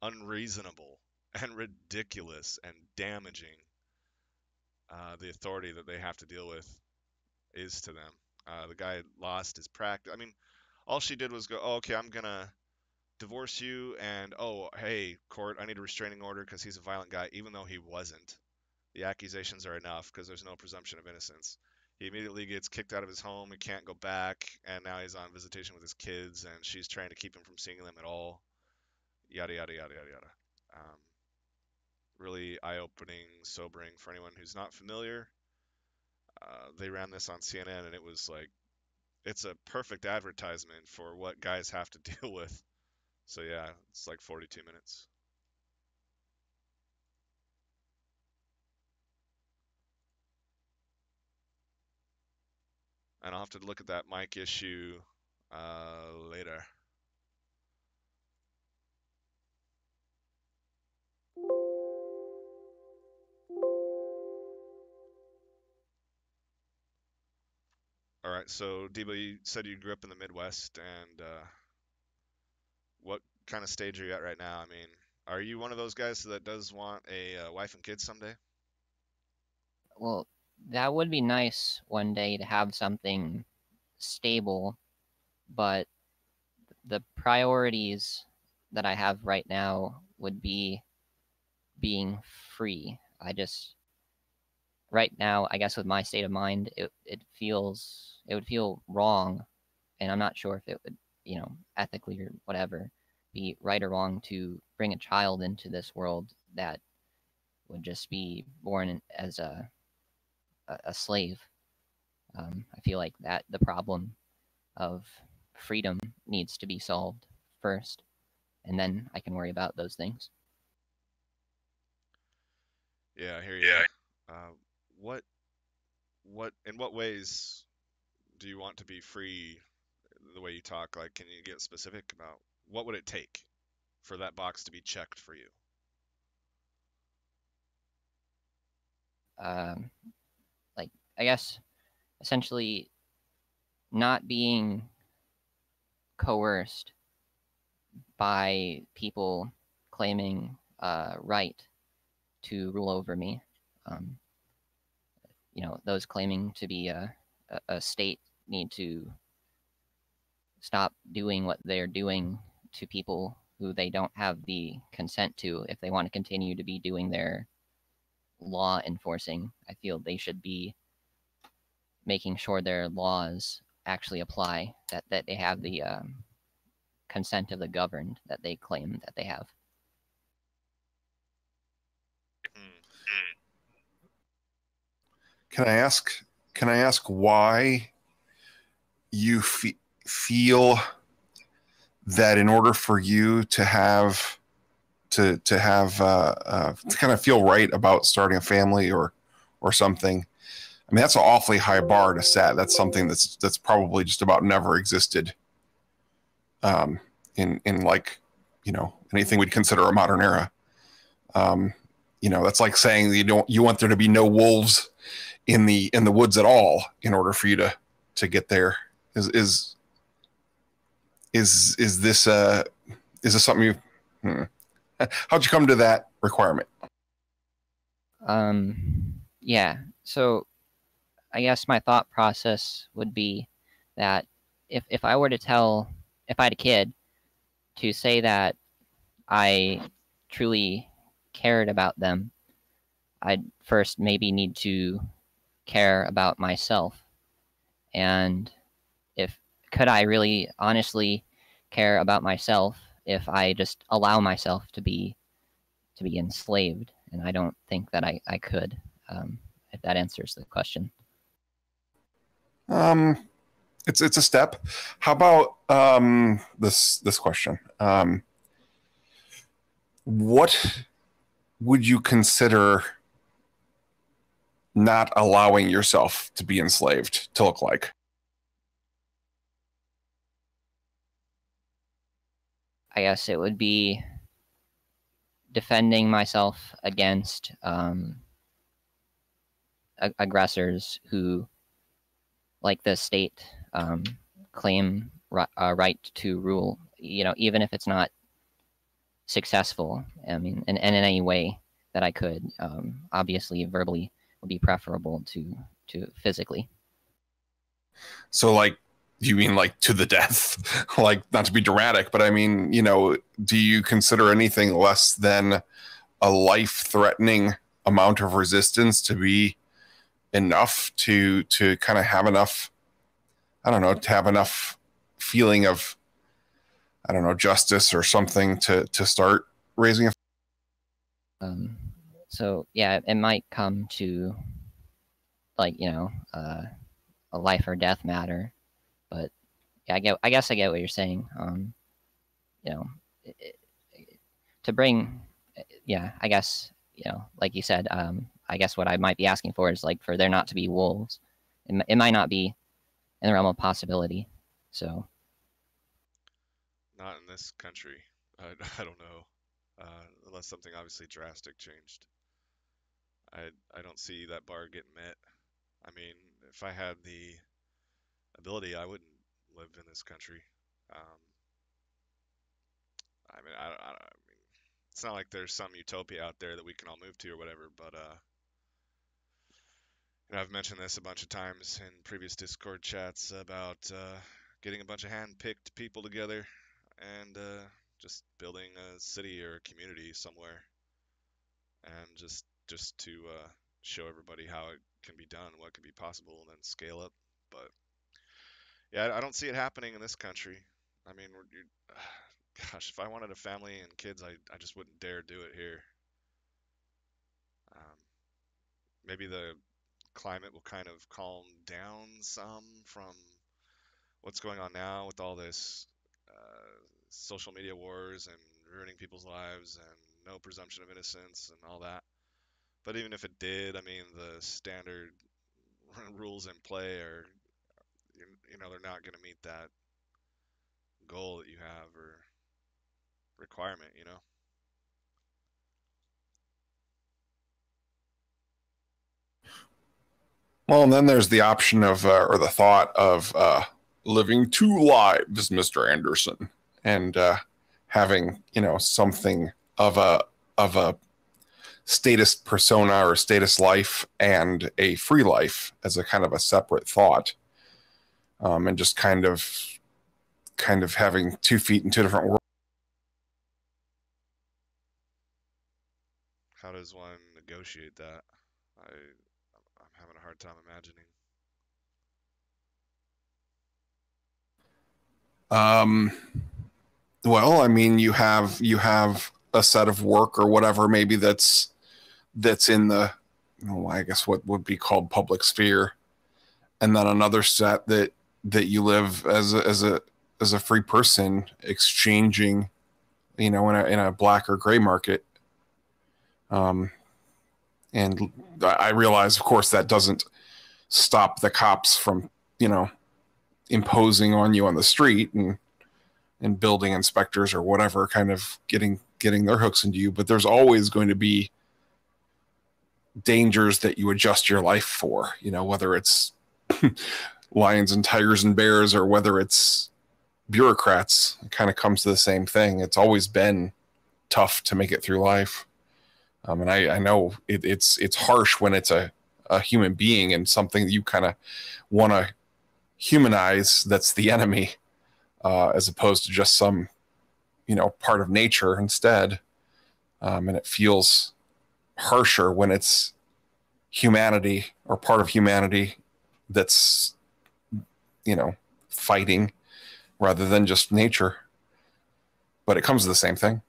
unreasonable and ridiculous and damaging the authority that they have to deal with is to them. The guy lost his practice. I mean, all she did was go, oh, okay, I'm gonna divorce you, and oh, hey, court, I need a restraining order because he's a violent guy, even though he wasn't. The accusations are enough because there's no presumption of innocence. He immediately gets kicked out of his home. He can't go back, and now he's on visitation with his kids, and she's trying to keep him from seeing them at all. Yada yada yada yada yada. Really eye-opening, sobering for anyone who's not familiar. They ran this on CNN, and it was like it's a perfect advertisement for what guys have to deal with. So yeah, it's like 42 minutes. and I'll have to look at that mic issue later. All right, so Debo, you said you grew up in the Midwest, and what kind of stage are you at right now? I mean, are you one of those guys that does want a wife and kids someday? Well, that would be nice one day to have something stable, but the priorities that I have right now would be being free. I just right now, I guess with my state of mind, it would feel wrong, and I'm not sure if it would, ethically or whatever, be right or wrong to bring a child into this world that would just be born as a slave. I feel like that the problem of freedom needs to be solved first, and then I can worry about those things. Yeah, I hear you. Uh, what in what ways do you want to be free? The way you talk, like, can you get specific about what would it take for that box to be checked for you? Like, I guess essentially not being coerced by people claiming right to rule over me. Those claiming to be a state need to stop doing what they're doing to people who they don't have the consent to if they want to continue to be doing their law enforcing. I feel they should be making sure their laws actually apply, that they have the consent of the governed that they claim that they have. Can I ask why you feel that in order for you to have to kind of feel right about starting a family or something? I mean, that's an awfully high bar to set. That's something that's probably just about never existed in like, anything we'd consider a modern era. That's like saying you want there to be no wolves in the woods at all in order for you to get there. Is this something you? How'd you come to that requirement? Yeah. So I guess my thought process would be that if I were to if I had a kid, to say that I truly cared about them, I'd first maybe need to care about myself. And could I really honestly care about myself if I just allow myself to be enslaved? And I don't think that I could, if that answers the question. It's a step. How about this question? What would you consider not allowing yourself to be enslaved to look like? I guess it would be defending myself against aggressors who, like the state, claim right to rule. Even if it's not successful. I mean, in any way that I could. Obviously, verbally would be preferable to physically. So, like, do you mean like to the death? Like, not to be dramatic, but I mean, do you consider anything less than a life-threatening amount of resistance to be enough to kind of have enough, I don't know, to have enough feeling of, I don't know, justice or something to start raising a So yeah, it might come to like, a life or death matter, but yeah, I guess I get what you're saying. To bring, yeah, I guess, like you said, I guess what I might be asking for is like for there not to be wolves. It might not be in the realm of possibility. So Not in this country. I don't know. Unless something obviously drastic changed. I don't see that bar getting met. I mean, if I had the ability, I wouldn't live in this country. Um, I mean, it's not like there's some utopia out there that we can all move to or whatever. But I've mentioned this a bunch of times in previous Discord chats about getting a bunch of hand-picked people together and just building a city or a community somewhere, and just to show everybody how it can be done, what can be possible, and then scale up. But yeah, I don't see it happening in this country. I mean, gosh, if I wanted a family and kids, I just wouldn't dare do it here. Um, Maybe the climate will kind of calm down some from what's going on now with all this social media wars and ruining people's lives and no presumption of innocence and all that. But even if it did, I mean, the standard rules in play are, they're not going to meet that goal that you have or requirement. Well, and then there's the option of, or the thought of living two lives, Mr. Anderson, and having, something of a status persona or status life and a free life as a kind of a separate thought, and just kind of having 2 feet in two different worlds. How does one negotiate that? I'm having a hard time imagining. Well, I mean, you have a set of work or whatever, maybe that's in the, I guess what would be called public sphere, and then another set that you live as a free person, exchanging, in a black or gray market. And I realize, of course, that doesn't stop the cops from, imposing on you on the street and building inspectors or whatever, kind of getting their hooks into you. But there's always going to be dangers that you adjust your life for, whether it's lions and tigers and bears or whether it's bureaucrats. It kind of comes to the same thing. It's always been tough to make it through life. And I know it's harsh when it's a human being and something that you kind of want to humanize that's the enemy, as opposed to just some, part of nature instead. And it feels harsher when it's humanity or part of humanity that's, fighting rather than just nature. But it comes to the same thing.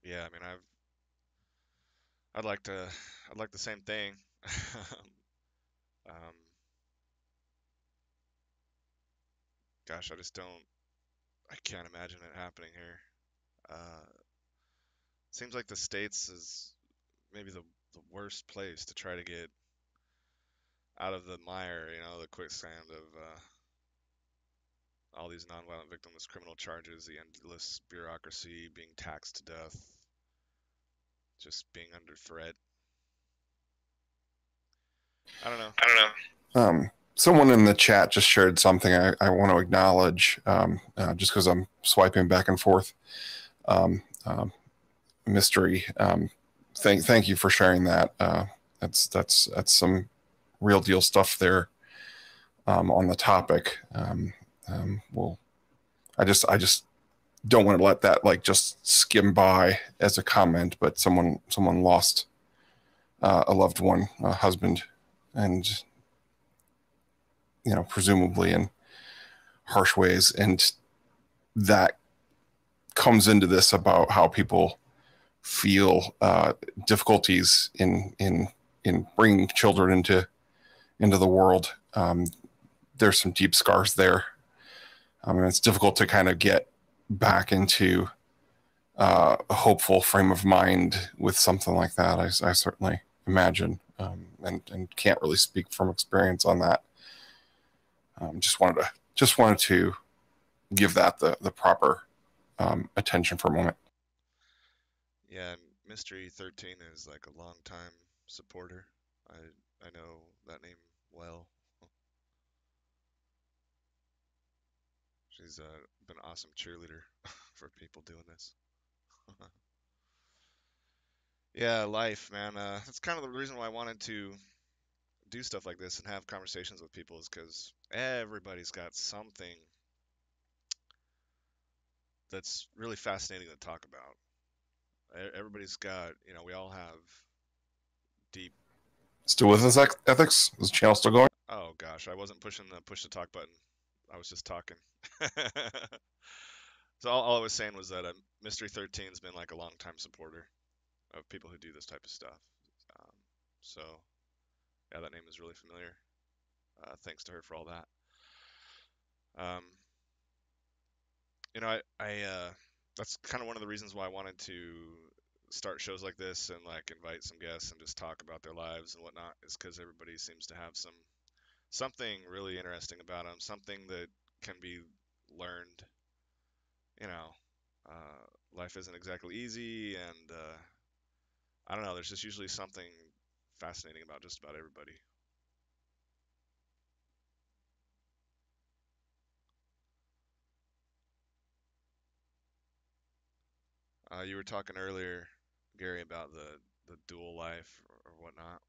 Yeah, I mean, I'd like the same thing. um, Gosh, I can't imagine it happening here. Seems like the States is maybe the worst place to try to get out of the mire, the quicksand of all these nonviolent victimless criminal charges, the endless bureaucracy, being taxed to death, just being under threat. I don't know. Someone in the chat just shared something I want to acknowledge, just because I'm swiping back and forth. Mystery. Thank you for sharing that. That's some real deal stuff there, on the topic. Well, I just don't want to let that just skim by as a comment, but someone lost a loved one, a husband, and presumably in harsh ways, and that comes into this about how people feel difficulties in bringing children into the world. There's some deep scars there. And it's difficult to kind of get back into a hopeful frame of mind with something like that. I certainly imagine, and can't really speak from experience on that. Just wanted to give that the proper attention for a moment. Yeah, and Mystery 13 is like a long time supporter. I know that name well. She's been an awesome cheerleader for people doing this. Yeah, life, man. That's kind of the reason why I wanted to do stuff like this and have conversations with people is because everybody's got something that's really fascinating to talk about. Everybody's got, we all have deep. Still with us, ethics? Is the channel still going? Oh gosh, I wasn't pushing the push to talk button. I was just talking. So all I was saying was that Mystery 13's been like a long time supporter of people who do this type of stuff. Um, so yeah, that name is really familiar. Thanks to her for all that. Um, that's kind of one of the reasons why I wanted to start shows like this and like invite some guests and just talk about their lives and whatnot, is because everybody seems to have something really interesting about them, something that can be learned. You know, life isn't exactly easy, and I don't know. There's just usually something fascinating about just about everybody. You were talking earlier, Gary, about the dual life or whatnot.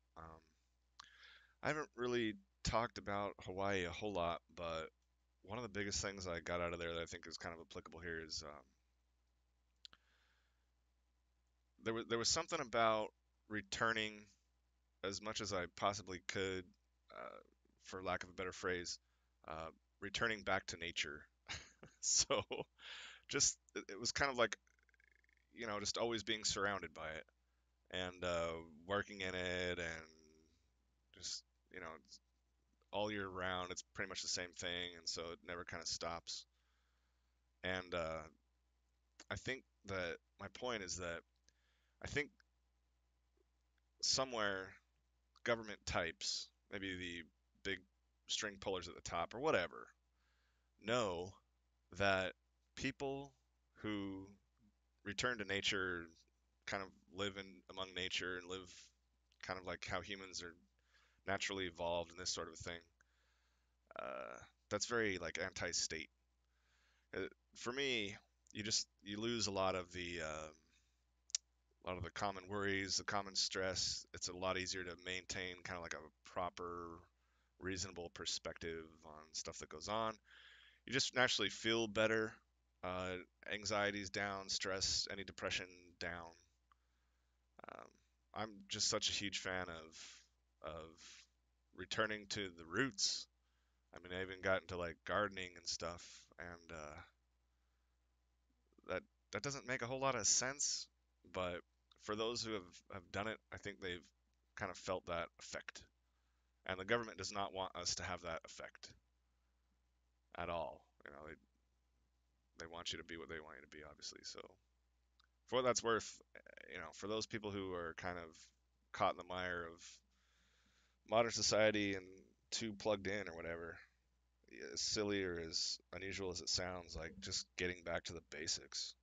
I haven't really talked about Hawaii a whole lot, but one of the biggest things I got out of there that I think is kind of applicable here is there was something about returning as much as I possibly could, uh, for lack of a better phrase, uh, returning back to nature. So just it was kind of like, just always being surrounded by it and working in it, and just all year round it's pretty much the same thing, and so it never kind of stops. And I think that my point is that I think somewhere government types, maybe the big string pullers at the top or whatever, know that people who return to nature, kind of live in among nature and live kind of like how humans are naturally evolved and this sort of thing. That's very like anti-state. For me, you lose a lot of the common worries, the common stress. It's a lot easier to maintain kind of like a proper, reasonable perspective on stuff that goes on. You just naturally feel better. Uh, Anxiety's down, stress, any depression down. Um, I'm just such a huge fan of returning to the roots. I mean, I even got into like gardening and stuff, and that that doesn't make a whole lot of sense, but for those who have done it, I think they've kind of felt that effect. And the government does not want us to have that effect at all. They want you to be what they want you to be, obviously. So for what that's worth, for those people who are kind of caught in the mire of modern society and too plugged in or whatever, as silly or as unusual as it sounds, like just getting back to the basics.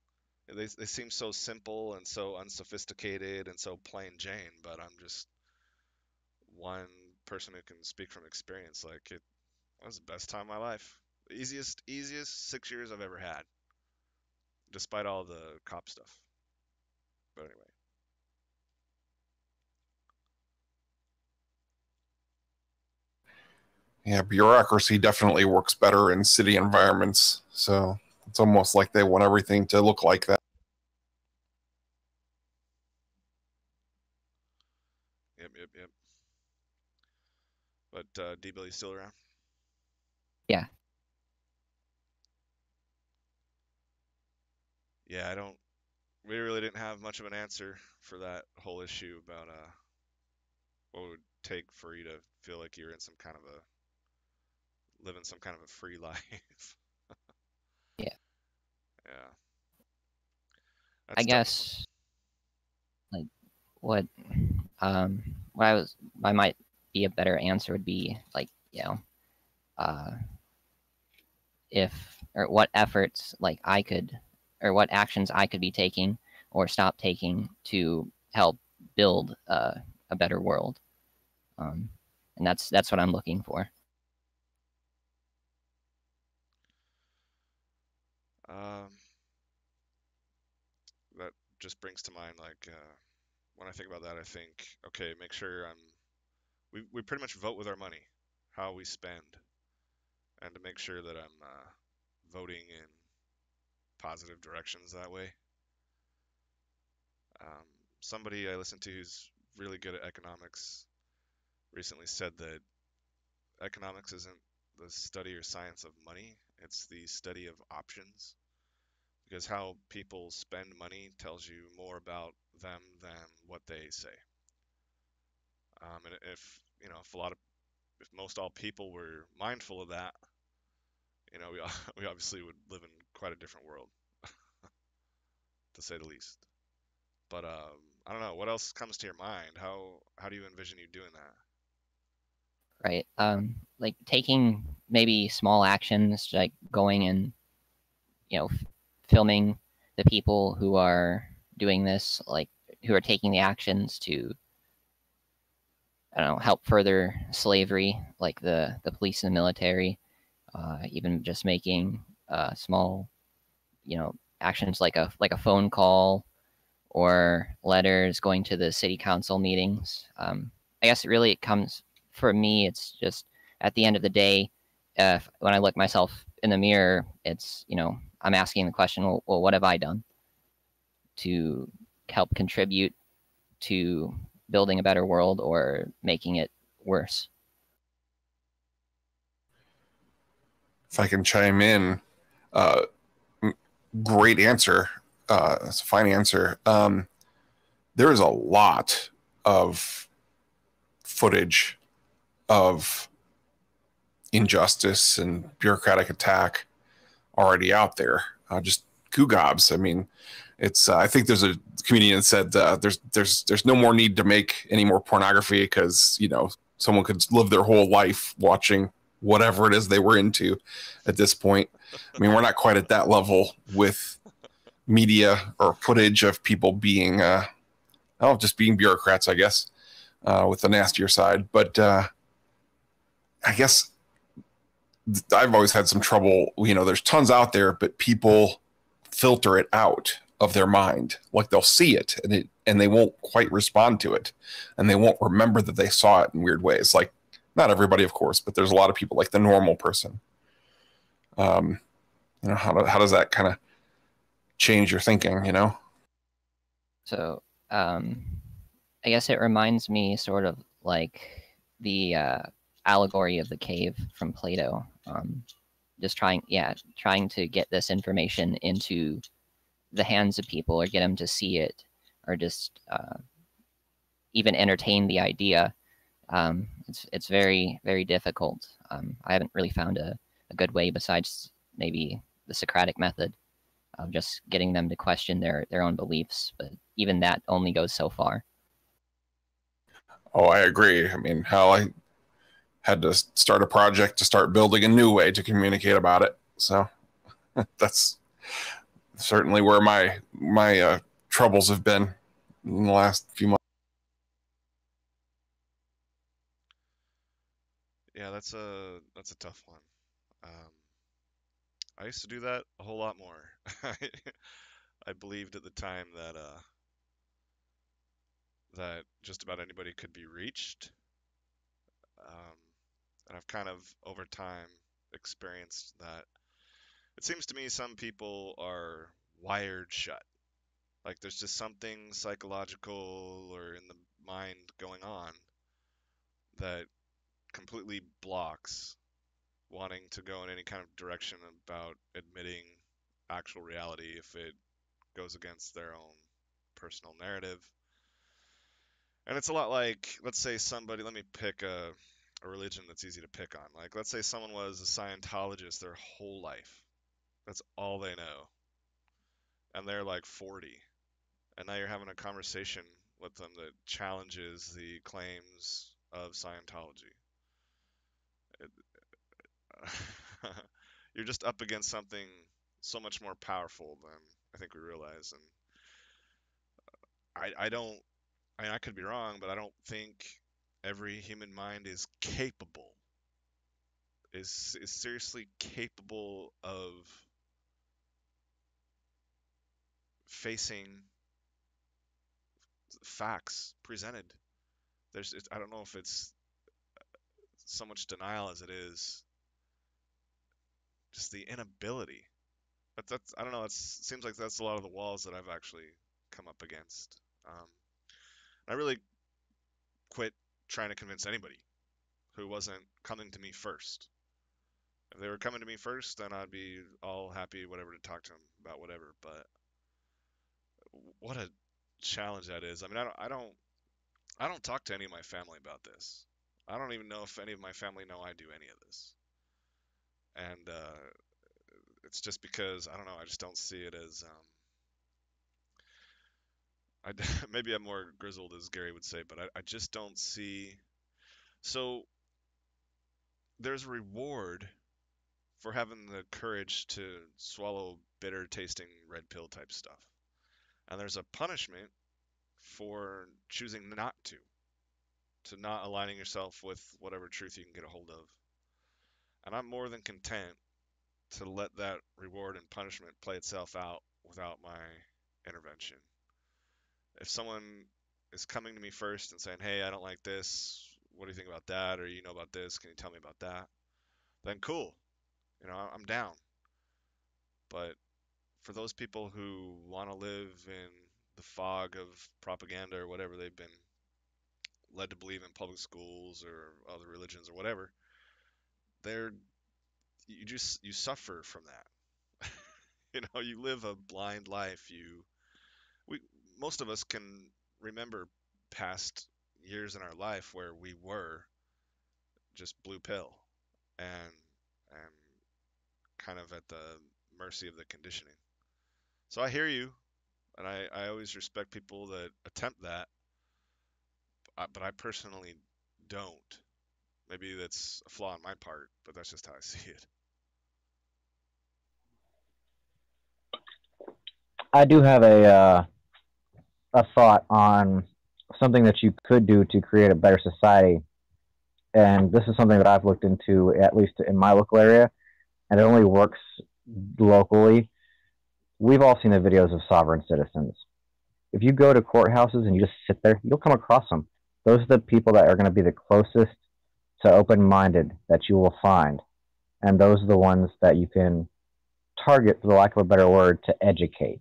They seem so simple and so unsophisticated and so plain Jane, but I'm just one person who can speak from experience. Like it was the best time of my life. The easiest 6 years I've ever had, despite all the cop stuff. But anyway. Yeah, bureaucracy definitely works better in city environments. So it's almost like they want everything to look like that. Yep. But Debo, you still around? Yeah. Yeah, I don't. We really didn't have much of an answer for that whole issue about what it would take for you to feel like you're in some kind of a living some kind of a free life. Yeah. Yeah. I That's a tough one. guess like what what I might be a better answer would be like, uh if or what efforts like I could or what actions I could be taking or stop taking to help build a better world. Um, and that's what I'm looking for. Um, that just brings to mind like when I think about that, I think, okay, make sure we pretty much vote with our money, how we spend, and to make sure that I'm voting in positive directions that way. Um, Somebody I listened to who's really good at economics recently said that economics isn't the study or science of money, it's the study of options. Because how people spend money tells you more about them than what they say. And if if a lot of if most all people were mindful of that, we we obviously would live in quite a different world, to say the least. But I don't know. What else comes to your mind? How do you envision you doing that? Right. Like taking maybe small actions, like going and filming the people who are doing this, like who are taking the actions to, I don't know, help further slavery, like the police and the military. Even just making small, actions like a phone call or letters, going to the city council meetings. I guess really it comes for me. It's just at the end of the day, when I look myself in the mirror, it's I'm asking the question, well, what have I done to help contribute to building a better world or making it worse? If I can chime in, uh, great answer. That's a fine answer. There is a lot of footage of injustice and bureaucratic attack already out there. Just gobs. I mean, it's. I think there's a comedian that said there's no more need to make any more pornography because someone could live their whole life watching whatever it is they were into at this point. I mean, we're not quite at that level with media or footage of people being just being bureaucrats, I guess, with the nastier side. But I guess I've always had some trouble. There's tons out there, but people filter it out of their mind. Like they'll see it and they won't quite respond to it, and they won't remember that they saw it in weird ways. Like not everybody, of course, but there's a lot of people like the normal person. Um, how does that kind of change your thinking? So I guess it reminds me sort of like the allegory of the cave from Plato. Just trying to get this information into the hands of people or get them to see it or just even entertain the idea. It's very, very difficult. I haven't really found a good way besides maybe the Socratic method of just getting them to question their own beliefs. But even that only goes so far. Oh, I agree. I mean, hell, I had to start a project to start building a new way to communicate about it. So that's certainly where my troubles have been in the last few months. Yeah, that's a tough one. I used to do that a whole lot more. I believed at the time that just about anybody could be reached, um, and I've kind of over time experienced that. It seems to me some people are wired shut. Like there's just something psychological or in the mind going on that completely blocks wanting to go in any kind of direction about admitting actual reality if it goes against their own personal narrative. And it's a lot like, let's say somebody, let me pick a religion that's easy to pick on. Like, let's say someone was a Scientologist their whole life. That's all they know. And they're like 40. and now you're having a conversation with them that challenges the claims of Scientology. It, you're just up against something so much more powerful than I think we realize. And I don't, I mean, I could be wrong, but I don't think every human mind is capable, is seriously capable of facing facts presented. I don't know if it's so much denial as it is just the inability. But I don't know. It seems like that's a lot of the walls that I've actually come up against. I really quit trying to convince anybody who wasn't coming to me first. If they were coming to me first, then I'd be all happy, whatever, to talk to them about whatever. But what a challenge that is. I mean, I don't talk to any of my family about this. I don't even know if any of my family know I do any of this. And it's just because I don't know. I just don't see it as maybe I'm more grizzled, as Gary would say, but I just don't see. So there's a reward for having the courage to swallow bitter tasting red pill type stuff. And there's a punishment for choosing not to not aligning yourself with whatever truth you can get a hold of. And I'm more than content to let that reward and punishment play itself out without my intervention. If someone is coming to me first and saying, hey, I don't like this, what do you think about that? Or you know about this, can you tell me about that? Then cool, I'm down. But for those people who want to live in the fog of propaganda or whatever they've been led to believe in public schools or other religions or whatever, they're you suffer from that. You live a blind life. We Most of us can remember past years in our life where we were just blue pill and and kind of at the mercy of the conditioning. So I hear you, and I always respect people that attempt that, but I personally don't. Maybe that's a flaw on my part, but that's just how I see it. I do have a thought on something that you could do to create a better society, and this is something that I've looked into, at least in my local area, and it only works locally. We've all seen the videos of sovereign citizens. If you go to courthouses and you just sit there, you'll come across them. Those are the people that are going to be the closest to open-minded that you will find, and those are the ones that you can target, for the lack of a better word, to educate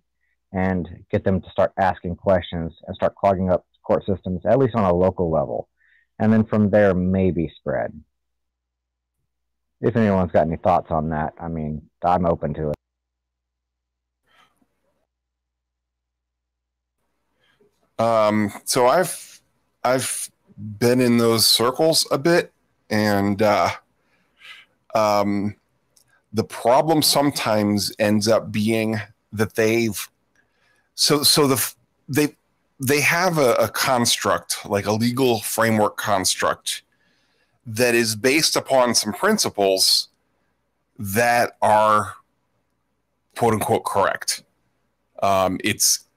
and get them to start asking questions and start clogging up court systems, at least on a local level. And then from there, maybe spread. If anyone's got any thoughts on that, I mean, I'm open to it. So I've been in those circles a bit, and the problem sometimes ends up being that they have a construct, like a legal framework construct, that is based upon some principles that are quote unquote correct.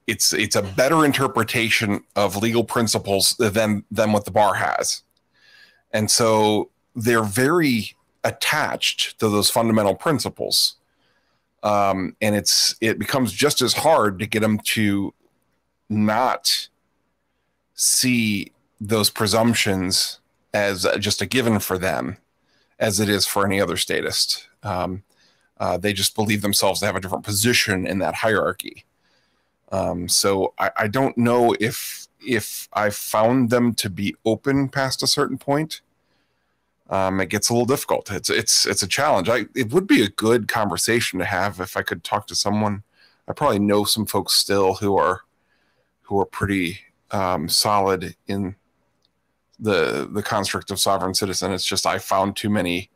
It's a better interpretation of legal principles than what the bar has, and so they're very attached to those fundamental principles, and it becomes just as hard to get them to not see those presumptions as just a given for them as it is for any other statist. They just believe themselves to have a different position in that hierarchy. So I don't know if I found them to be open past a certain point. It gets a little difficult. It's a challenge. It would be a good conversation to have if I could talk to someone. I probably know some folks still who are pretty solid in the construct of sovereign citizen. It's just I found too many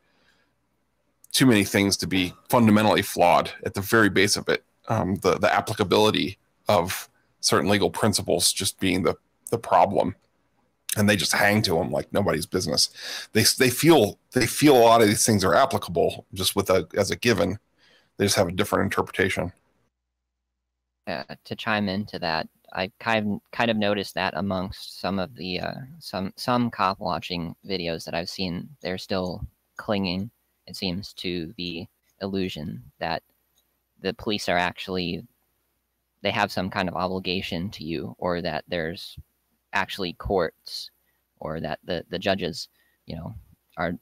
things to be fundamentally flawed at the very base of it. The applicability of certain legal principles just being the problem, and they just hang to them like nobody's business. They feel a lot of these things are applicable just as a given. They just have a different interpretation. To chime into that, I kind of noticed that amongst some of the some cop watching videos that I've seen, they're still clinging, it seems, to the illusion that the police are actually, they have some kind of obligation to you, or that there's actually courts, or that the judges, are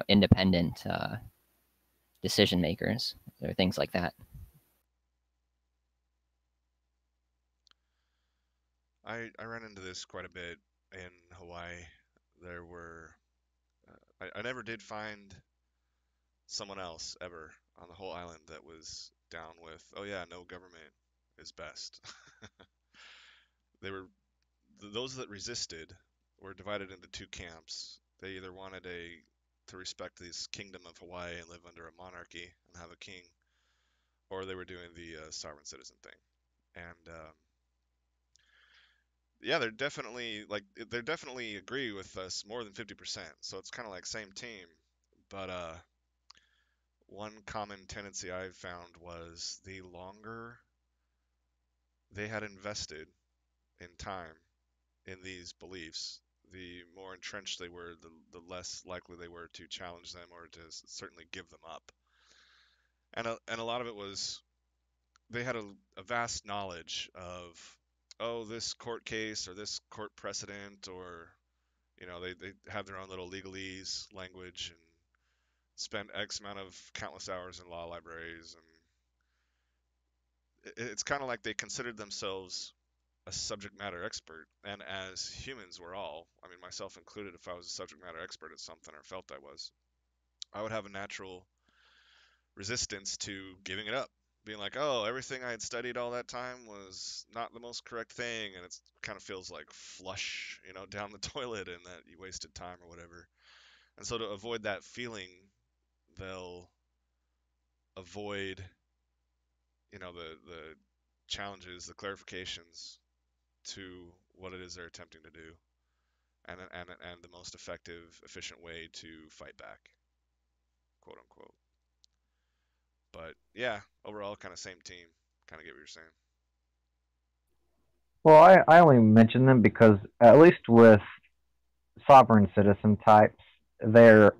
independent decision makers, or things like that. I ran into this quite a bit in Hawaii. There were I never did find someone else ever on the whole island that was down with, oh yeah, no government is best. They were those that resisted were divided into two camps. They either wanted to respect this kingdom of Hawaii and live under a monarchy and have a king, or they were doing the sovereign citizen thing. And yeah, they definitely agree with us more than 50%. So it's kind of like same team. But one common tendency I found was the longer they had invested in time in these beliefs, the more entrenched they were, the less likely they were to challenge them or to certainly give them up. And a lot of it was they had a vast knowledge of, oh, this court case or this court precedent, or they have their own little legalese language and spend X amount of countless hours in law libraries, and it's kind of like they considered themselves a subject matter expert. And as humans, we're all, I mean, myself included, if I was a subject matter expert at something or felt I would have a natural resistance to giving it up, being like, oh, everything I had studied all that time was not the most correct thing, and it kind of feels like flush, down the toilet, and that you wasted time or whatever. And so to avoid that feeling, they'll avoid, the challenges, the clarifications to what it is they're attempting to do, and the most effective, efficient way to fight back, quote unquote. But yeah, overall, kind of same team. Kind of get what you're saying. Well, I only mention them because at least with sovereign citizen types, their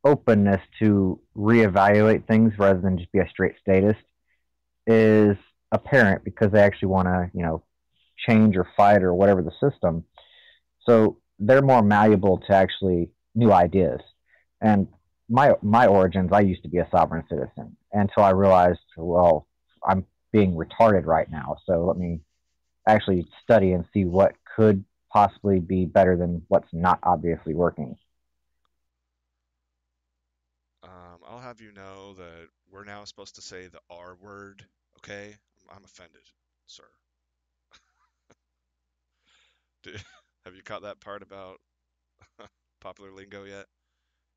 openness to reevaluate things rather than just be a straight statist is apparent because they actually want to, change or fight or whatever the system. So they're more malleable to actually new ideas. And my origins, I used to be a sovereign citizen until I realized, well, I'm being retarded right now. So let me actually study and see what could possibly be better than what's not obviously working. I'll have you know that we're now supposed to say the R word, okay? I'm offended, sir. Have you caught that part about popular lingo yet?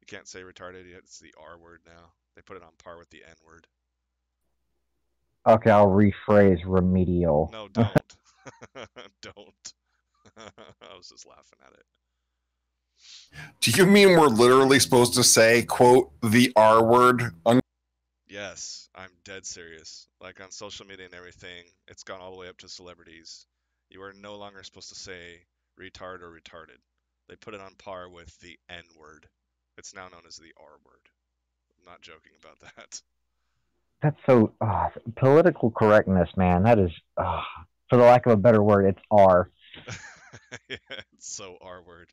You can't say retarded yet. It's the R word now. They put it on par with the N word. Okay, I'll rephrase remedial. No, don't. Don't. I was just laughing at it. Do you mean we're literally supposed to say, quote, the R word? Yes, I'm dead serious. Like on social media and everything, it's gone all the way up to celebrities. You are no longer supposed to say retard or retarded. They put it on par with the N word. It's now known as the R word. I'm not joking about that. That's so political correctness, man. That is, for the lack of a better word, it's R. Yeah, it's so R word.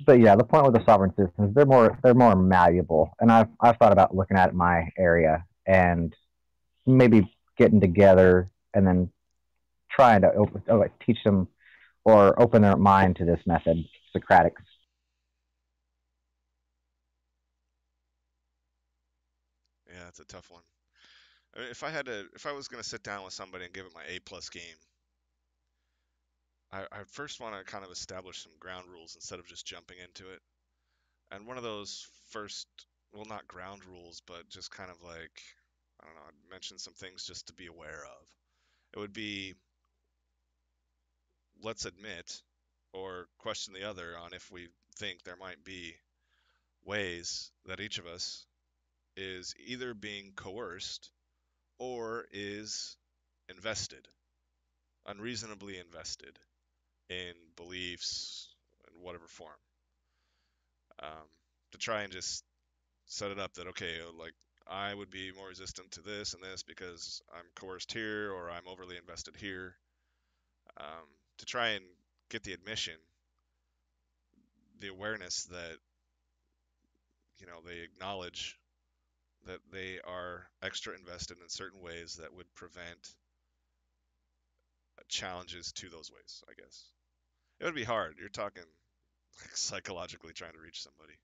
But yeah, the point with the sovereign citizens, they're more malleable, and I've thought about looking at my area and maybe getting together and then trying to teach them or open their mind to this method, Socratic. Yeah, it's a tough one. I mean, if I was gonna sit down with somebody and give it my A plus game, I first want to kind of establish some ground rules instead of just jumping into it. And one of those first well, not ground rules, but just kind of like, I don't know, I'd mention some things just to be aware of. It would be, let's admit or question the other on if we think there might be ways that each of us is either being coerced or is invested, unreasonably invested in beliefs in whatever form. Um, to try and just set it up that, okay, like I would be more resistant to this and this because I'm coerced here or I'm overly invested here. Um, to try and get the admission, the awareness that, they acknowledge that they are extra invested in certain ways that would prevent challenges to those ways, I guess. It would be hard. You're talking like psychologically trying to reach somebody.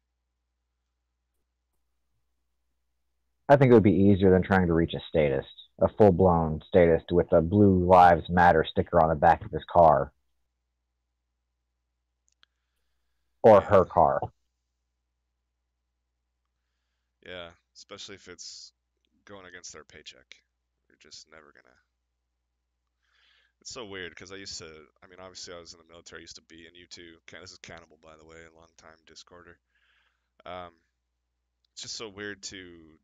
I think it would be easier than trying to reach a statist, a full-blown statist with a Blue Lives Matter sticker on the back of his car or Yeah, her car. yeah, especially if it's going against their paycheck. You're just never gonna. It's so weird because I mean, obviously I was in the military, I used to be, and you too. This is Cannibal, by the way, a long time Discorder. Um, it's just so weird to,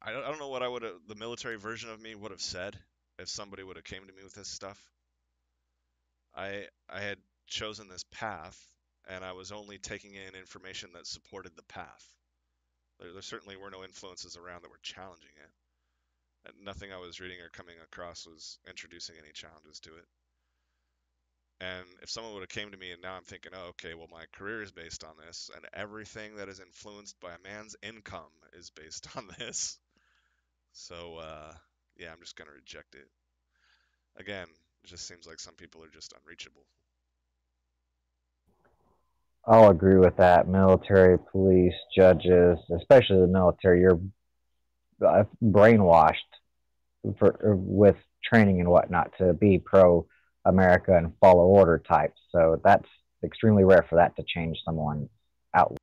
I don't know what the military version of me would have said if somebody would have came to me with this stuff. I had chosen this path, and I was only taking in information that supported the path. There certainly were no influences around that were challenging it. And nothing I was reading or coming across was introducing any challenges to it. And if someone would have came to me and now I'm thinking, oh, okay, well, my career is based on this, and everything that is influenced by a man's income is based on this. So, yeah, I'm just going to reject it. Again, it just seems like some people are just unreachable. I'll agree with that. Military, police, judges, especially the military, you're brainwashed with training and whatnot to be pro America and follow order types. So that's extremely rare for that to change someone's outlook.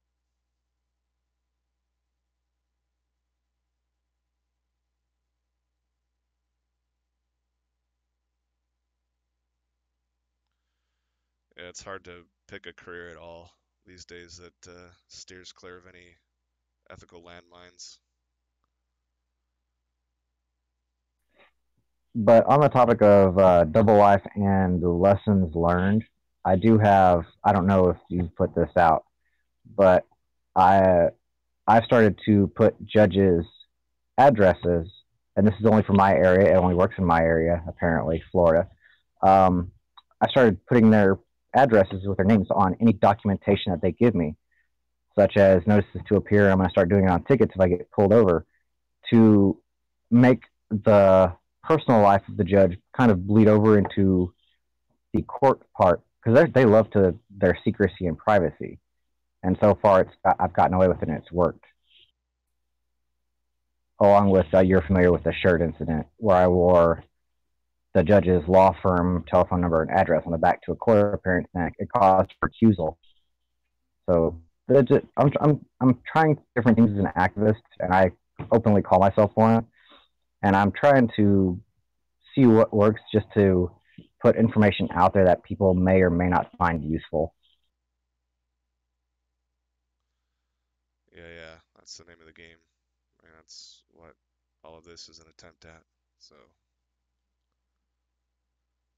Yeah, it's hard to pick a career at all these days that steers clear of any ethical landmines. But on the topic of double life and the lessons learned, I do have. I don't know if you put this out, but I I've started to put judges' addresses, and this is only for my area. It only works in my area, apparently, Florida. Um, I started putting their addresses with their names on any documentation that they give me, such as notices to appear. I'm going to start doing it on tickets if I get pulled over to make the personal life of the judge kind of bleed over into the court part because they love to their secrecy and privacy. And so far, I've gotten away with it and it's worked. Along with you're familiar with the shirt incident where I wore the judge's law firm telephone number and address on the back to a court appearance, and it caused recusal. So I'm trying different things as an activist, and I openly call myself one. And I'm trying to see what works just to put information out there that people may or may not find useful. Yeah, that's the name of the game. And that's what all of this is an attempt at. So,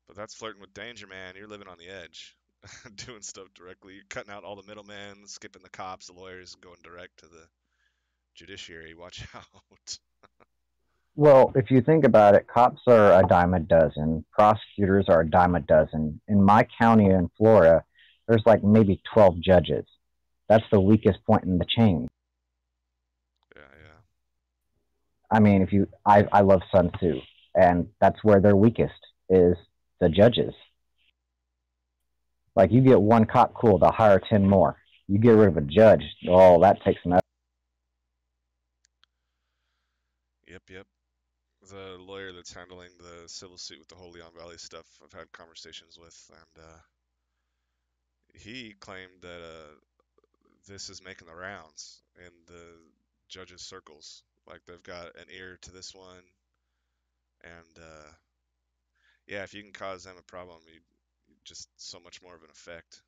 but that's flirting with danger, man. You're living on the edge, doing stuff directly. You're cutting out all the middlemen, skipping the cops, the lawyers, and going direct to the judiciary. Watch out. Well, if you think about it, cops are a dime a dozen, prosecutors are a dime a dozen. In my county in Florida, there's like maybe 12 judges. That's the weakest point in the chain. Yeah. I mean, I love Sun Tzu, and that's where they're weakest is the judges. Like you get one cop, cool, they'll hire 10 more. You get rid of a judge, oh, that takes an. Yep. The lawyer that's handling the civil suit with the whole Leon Valley stuff, I've had conversations with, and he claimed that this is making the rounds in the judges' circles. Like they've got an ear to this one, and yeah, if you can cause them a problem, you just so much more of an effect.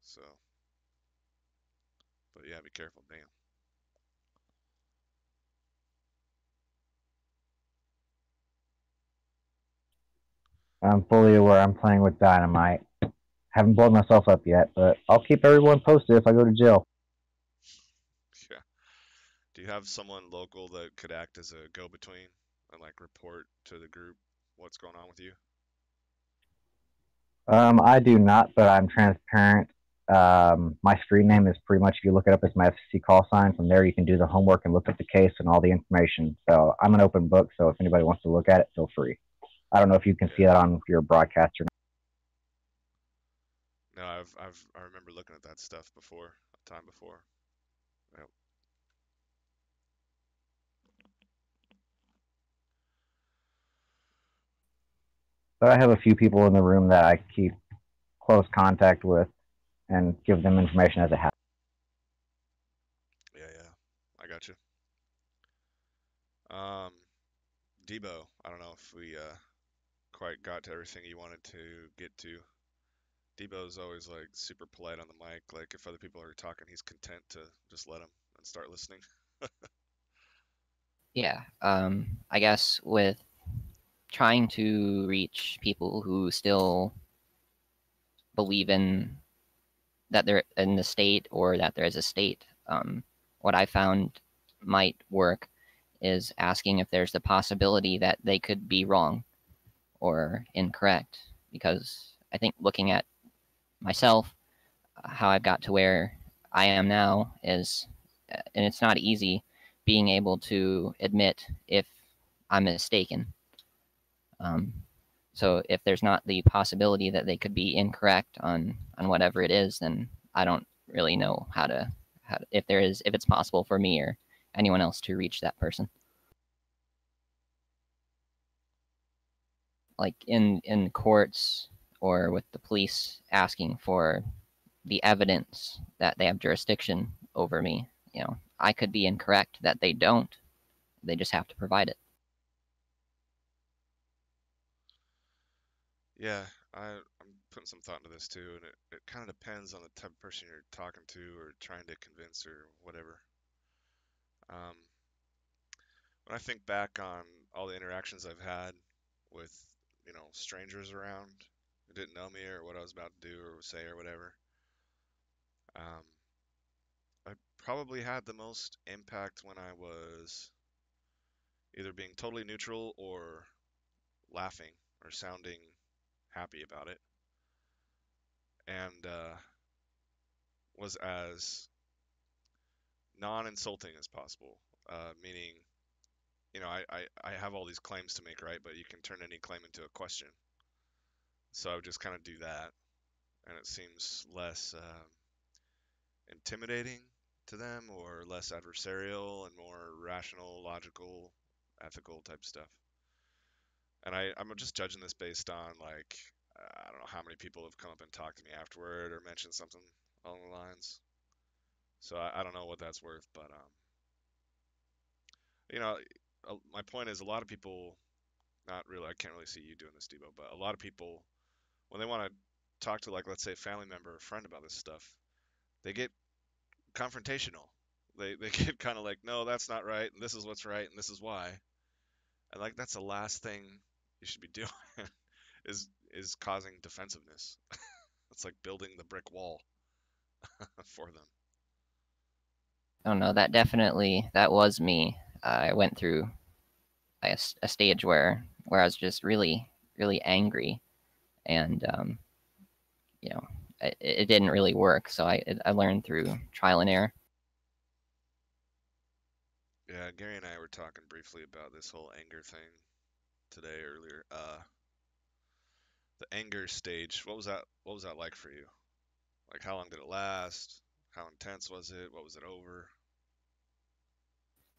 So, but yeah, be careful. Damn. I'm fully aware I'm playing with dynamite. Haven't blown myself up yet, but I'll keep everyone posted if I go to jail. Yeah. Do you have someone local that could act as a go-between and like report to the group what's going on with you? I do not, but I'm transparent. My screen name is pretty much, if you look it up, as my FCC call sign. From there, you can do the homework and look up the case and all the information. So I'm an open book, so if anybody wants to look at it, feel free. I don't know if you can see that on your broadcast or not. No, I remember looking at that stuff before, a time before. Yep. But I have a few people in the room that I keep close contact with and give them information as it happens. Yeah, I got you. Debo, I don't know if we quite got to everything you wanted to get to. Debo's always like super polite on the mic. Like if other people are talking, he's content to just let them and start listening. Yeah. I guess with trying to reach people who still believe in that they're in the state or that there is a state, what I found might work is asking if there's the possibility that they could be wrong or incorrect. Because I think looking at myself, how I've got to where I am now is, and it's not easy being able to admit if I'm mistaken. So if there's not the possibility that they could be incorrect on whatever it is, then I don't really know how to if it's possible for me or anyone else to reach that person. Like in courts or with the police asking for the evidence that they have jurisdiction over me, I could be incorrect that they don't. They just have to provide it. Yeah, I'm putting some thought into this too, and it kind of depends on the type of person you're talking to or trying to convince or whatever. Um, when I think back on all the interactions I've had with, strangers around who didn't know me or what I was about to do or say or whatever, um, I probably had the most impact when I was either being totally neutral or laughing or sounding happy about it, and was as non-insulting as possible. Meaning, I have all these claims to make, right? But you can turn any claim into a question. So I would just kind of do that, and it seems less intimidating to them, or less adversarial and more rational, logical, ethical type stuff. And I'm just judging this based on like I don't know how many people have come up and talked to me afterward or mentioned something along the lines. So I don't know what that's worth, but you know, my point is a lot of people, not really, I can't really see you doing this, Debo, but a lot of people, when they want to talk to, like, let's say a family member or a friend about this stuff, they get confrontational. They get kind of like, no, that's not right, and this is what's right, and this is why. And like that's the last thing you should be doing is causing defensiveness. It's like building the brick wall for them. Oh no, that was me. I went through a stage where I was just really angry, and it didn't really work. So I learned through trial and error. Yeah, Gary and I were talking briefly about this whole anger thing today earlier. The anger stage. What was that like for you? Like how long did it last? How intense was it? What was it over?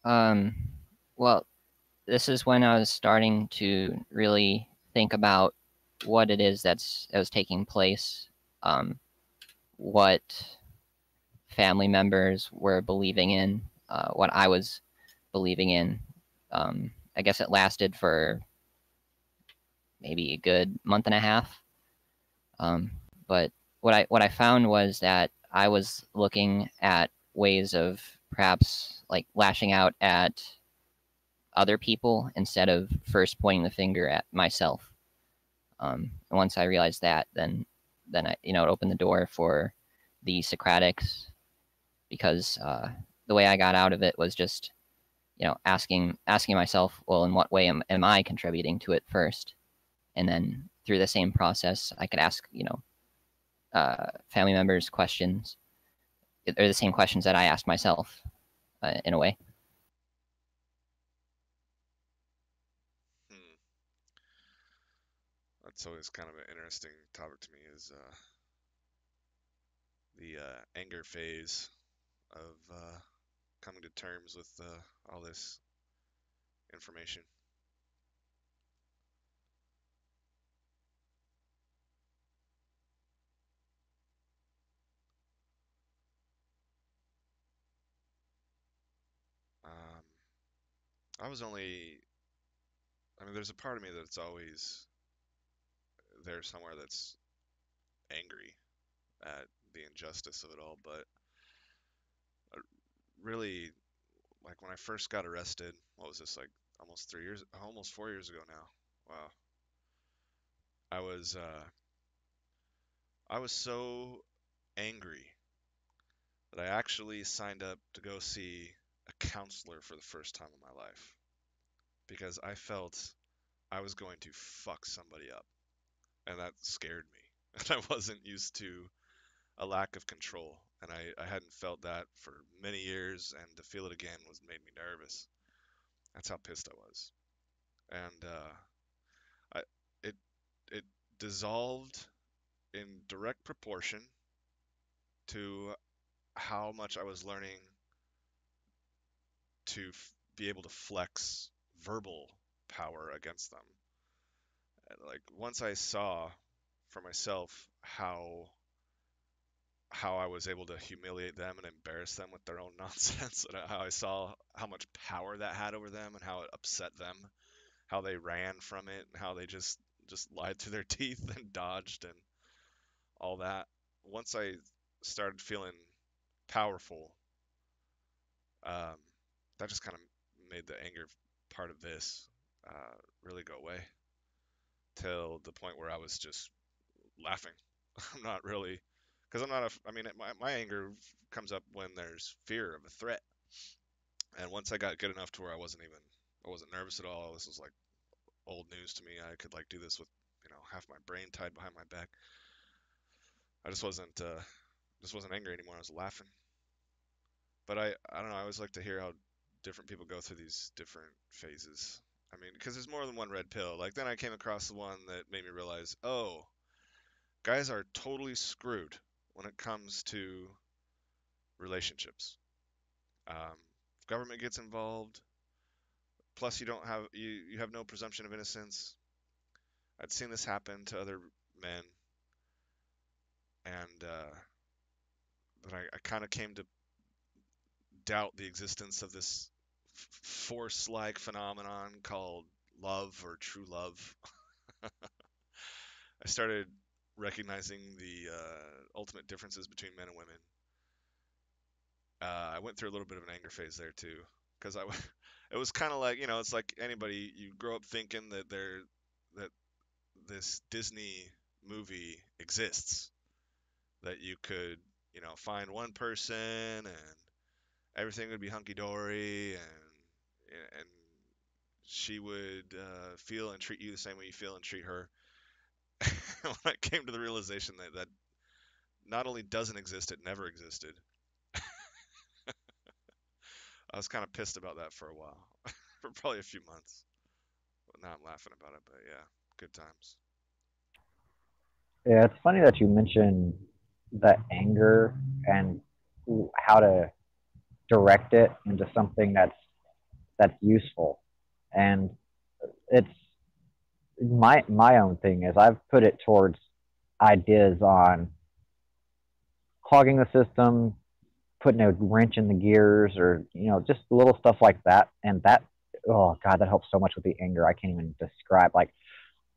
Um, well, this is when I was starting to really think about what it is that was taking place. Um, what family members were believing in, what I was believing in. I guess it lasted for maybe a good month and a half. But what I found was that I was looking at ways of perhaps like lashing out at other people instead of first pointing the finger at myself. And once I realized that, then I, it opened the door for the Socratics, because the way I got out of it was just asking myself, well, in what way am I contributing to it first, and then through the same process I could ask family members questions, or the same questions that I asked myself, in a way. That's always kind of an interesting topic to me, is the anger phase of coming to terms with all this information. I was only, I mean, there's a part of me that's always there somewhere that's angry at the injustice of it all, but really, like when I first got arrested, what was this, like almost 4 years ago now? Wow. I was so angry that I actually signed up to go see a counselor for the first time in my life, because I felt I was going to fuck somebody up, and that scared me. And I wasn't used to a lack of control, and I hadn't felt that for many years, and to feel it again made me nervous. That's how pissed I was. And I it it dissolved in direct proportion to how much I was learning to be able to flex verbal power against them. Like once I saw for myself how I was able to humiliate them and embarrass them with their own nonsense, and how I saw how much power that had over them and how it upset them, how they ran from it, and how they just lied through their teeth and dodged and all that. Once I started feeling powerful, um, that just kind of made the anger part of this really go away, till the point where I was just laughing. I'm not really, because I'm not a, I mean, my anger comes up when there's fear of a threat. And once I got good enough to where I wasn't nervous at all. This was like old news to me. I could like do this with, half my brain tied behind my back. I just wasn't angry anymore. I was laughing. But I don't know. I always like to hear how different people go through these different phases. I mean, because there's more than one red pill. Like then I came across the one that made me realize, oh, guys are totally screwed when it comes to relationships. If government gets involved, plus you have no presumption of innocence. I'd seen this happen to other men, and that I kind of came to doubt the existence of this force-like phenomenon called love or true love. I started recognizing the ultimate differences between men and women. I went through a little bit of an anger phase there too, because it was kind of like, it's like anybody, you grow up thinking that this Disney movie exists, that you could, find one person and everything would be hunky dory, and she would feel and treat you the same way you feel and treat her. When I came to the realization that not only doesn't exist, it never existed. I was kind of pissed about that for a while, for probably a few months. But now I'm laughing about it. But yeah, good times. Yeah, it's funny that you mentioned the anger and how to direct it into something that's useful. And it's my own thing is I've put it towards ideas on clogging the system, putting a wrench in the gears, or just little stuff like that. And that, oh god, that helps so much with the anger. I can't even describe. Like,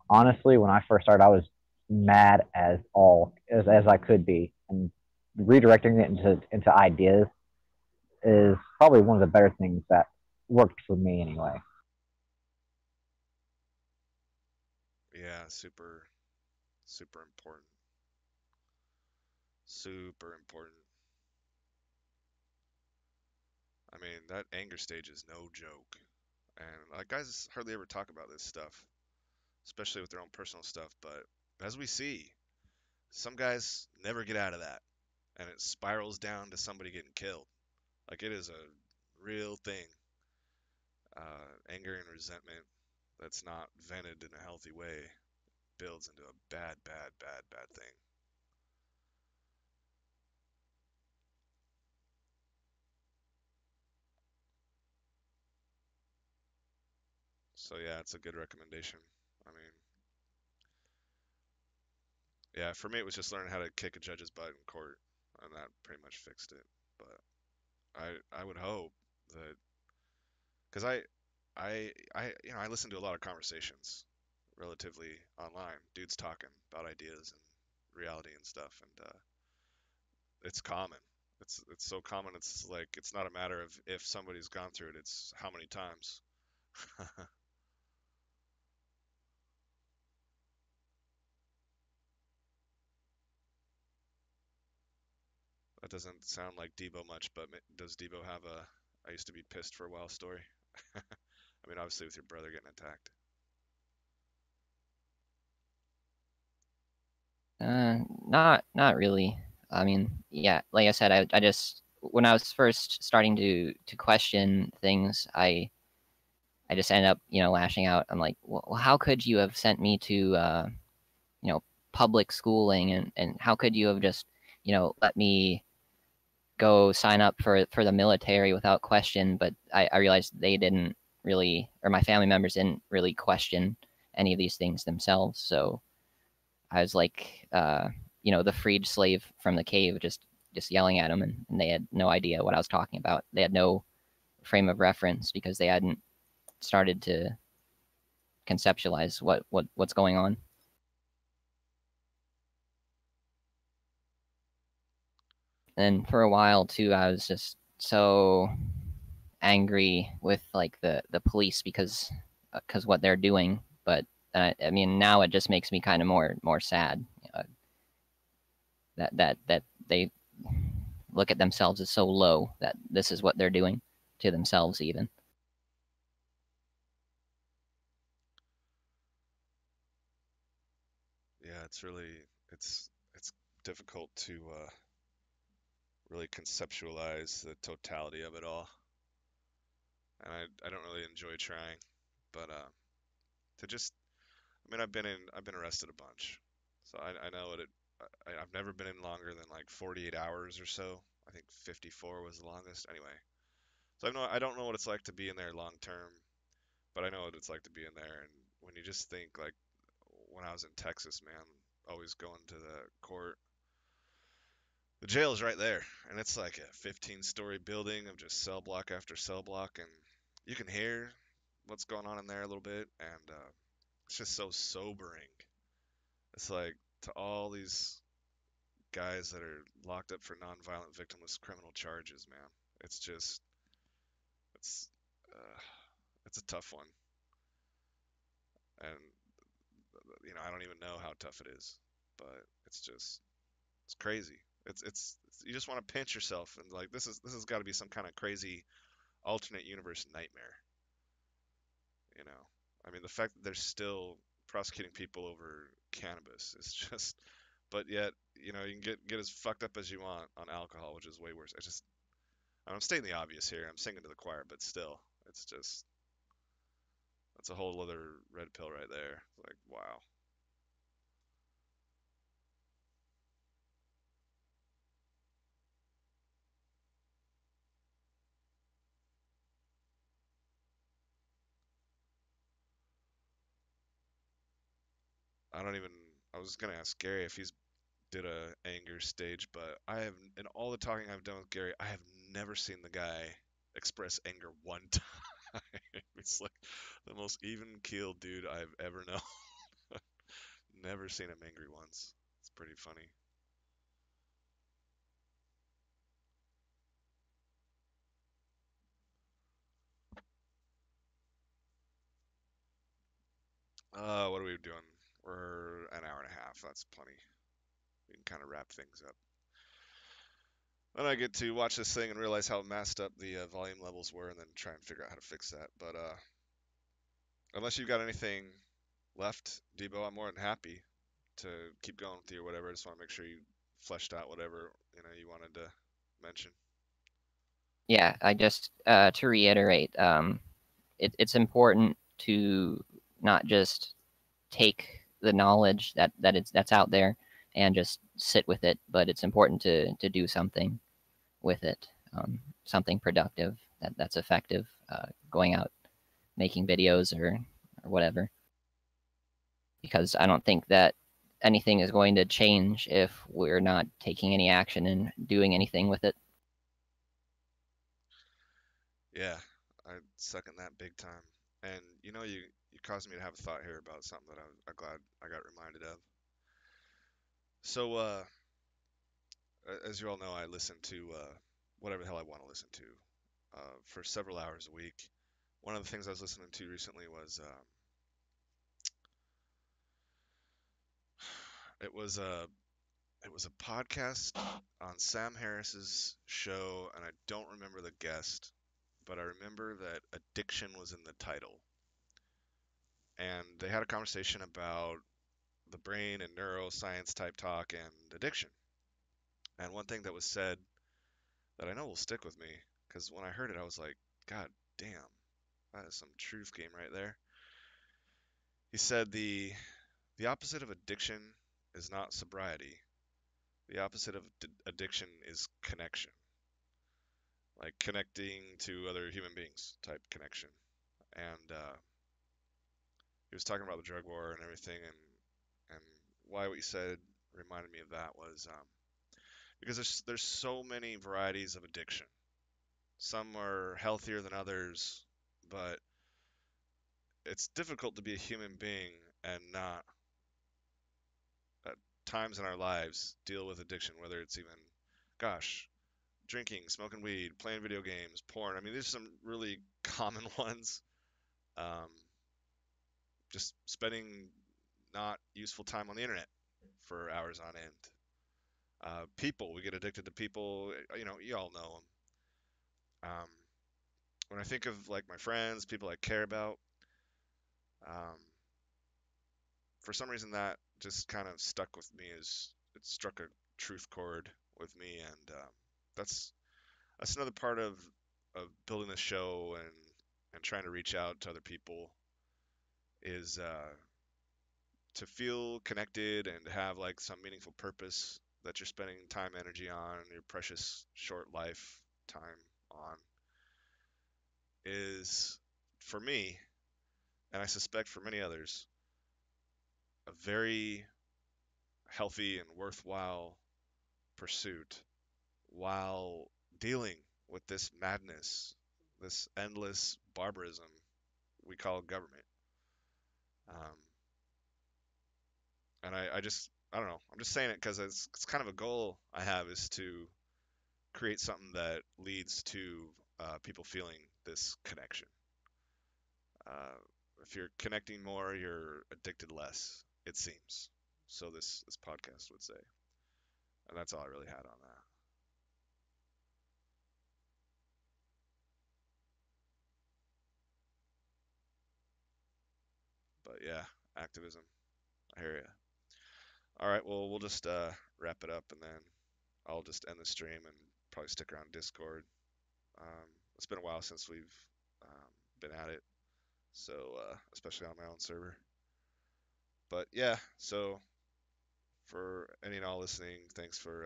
honestly, when I first started, I was mad as I could be, and redirecting it into ideas is probably one of the better things that worked for me anyway. Yeah, super, super important. Super important. I mean, that anger stage is no joke. And like guys hardly ever talk about this stuff, especially with their own personal stuff, but as we see, some guys never get out of that and it spirals down to somebody getting killed. Like it is a real thing. Anger and resentment that's not vented in a healthy way builds into a bad, bad, bad, bad thing. So yeah, it's a good recommendation. I mean, yeah, for me it was just learning how to kick a judge's butt in court, and that pretty much fixed it. But I would hope that because I listen to a lot of conversations relatively online, dudes talking about ideas and reality and stuff, and it's common. It's so common. It's like it's not a matter of if somebody's gone through it. It's how many times. That doesn't sound like Debo much, but does Debo have a "I used to be pissed for a while" story? I mean, obviously with your brother getting attacked. Not really. I mean, yeah, like I said, I just when I was first starting to question things, I just ended up lashing out. I'm like, well, how could you have sent me to you know public schooling, and how could you have just let me go sign up for the military without question? But I realized they didn't really, or my family members didn't really question any of these things themselves. So I was like, the freed slave from the cave, just yelling at them, and they had no idea what I was talking about. They had no frame of reference because they hadn't started to conceptualize what's going on. And for a while too, I was just so angry with like the police because what they're doing. But I mean, now it just makes me kind of more sad that they look at themselves as so low that this is what they're doing to themselves even. Yeah, it's difficult to really conceptualize the totality of it all, and I don't really enjoy trying, but to just I mean I've been arrested a bunch, so I know what it. I've never been in longer than like 48 hours or so. I think 54 was the longest. Anyway, so I don't know what it's like to be in there long term, but I know what it's like to be in there. And when you just think like when I was in Texas, man, always going to the court, the jail is right there, and it's like a 15-story building of just cell block after cell block, and you can hear what's going on in there a little bit, and it's just so sobering. It's like to all these guys that are locked up for nonviolent victimless criminal charges, man. It's just it's uh, it's a tough one, and I don't even know how tough it is, but it's crazy. It's you just want to pinch yourself and like this has got to be some kind of crazy alternate universe nightmare, you know. I mean, the fact that they're still prosecuting people over cannabis is just, but yet, you can get as fucked up as you want on alcohol, which is way worse. I'm stating the obvious here. I'm singing to the choir, but still, it's just that's a whole other red pill right there. Like, wow. I don't even. I was gonna ask Gary if he's did a anger stage, but I have in all the talking I've done with Gary, I have never seen the guy express anger one time. It's like the most even-keeled dude I've ever known. Never seen him angry once. It's pretty funny. What are we doing? We're an hour and a half. That's plenty. We can kind of wrap things up. Then I get to watch this thing and realize how messed up the volume levels were, and then try and figure out how to fix that. But unless you've got anything left, Debo, I'm more than happy to keep going with you or whatever. I just want to make sure you fleshed out whatever you wanted to mention. Yeah, I just to reiterate, it's important to not just take the knowledge that's out there and just sit with it, but it's important to do something with it, something productive that's effective, going out making videos or whatever. Because I don't think that anything is going to change if we're not taking any action and doing anything with it. Yeah, I second that big time. And you caused me to have a thought here about something that I'm glad I got reminded of. So, as you all know, I listen to whatever the hell I want to listen to for several hours a week. One of the things I was listening to recently was it was a it was a podcast on Sam Harris's show, and I don't remember the guest, but I remember that addiction was in the title. And they had a conversation about the brain and neuroscience type talk and addiction. And one thing that was said that I know will stick with me, because when I heard it, I was like, God damn, that is some truth game right there. He said the opposite of addiction is not sobriety. The opposite of addiction is connection, like connecting to other human beings type connection. And he was talking about the drug war and everything, and why what he said reminded me of that was because there's so many varieties of addiction. Some are healthier than others, but it's difficult to be a human being and not at times in our lives deal with addiction, whether it's even, gosh, drinking, smoking weed, playing video games, porn. I mean, there's some really common ones. Um, just spending not useful time on the internet for hours on end. People, we get addicted to people. You all know them. When I think of like my friends, people I care about, um, for some reason that just kind of stuck with me as it struck a truth chord with me, and that's that's another part of building the show and trying to reach out to other people is to feel connected and have like some meaningful purpose that you're spending time, energy on, your precious short life time on is for me, and I suspect for many others, a very healthy and worthwhile pursuit while dealing with this madness, this endless barbarism we call government. Um, and I don't know. I'm just saying it because it's kind of a goal I have is to create something that leads to people feeling this connection. Uh, if you're connecting more, you're addicted less, it seems. So this podcast would say, and that's all I really had on that. But yeah, activism. I hear you. All right, well we'll just wrap it up, and then I'll just end the stream and probably stick around Discord. It's been a while since we've been at it, so especially on my own server. But yeah, so for any and all listening, thanks for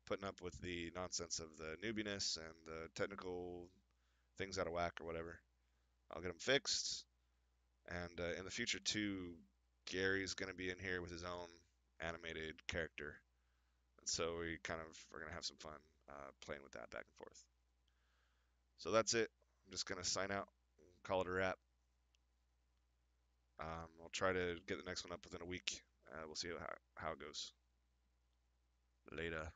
putting up with the nonsense of the newbiness and the technical things out of whack or whatever. I'll get them fixed, and in the future too, Gary's gonna be in here with his own animated character. And so we kind of are going to have some fun playing with that back and forth. So that's it. I'm just going to sign out and call it a wrap. I'll try to get the next one up within a week. We'll see how it goes. Later.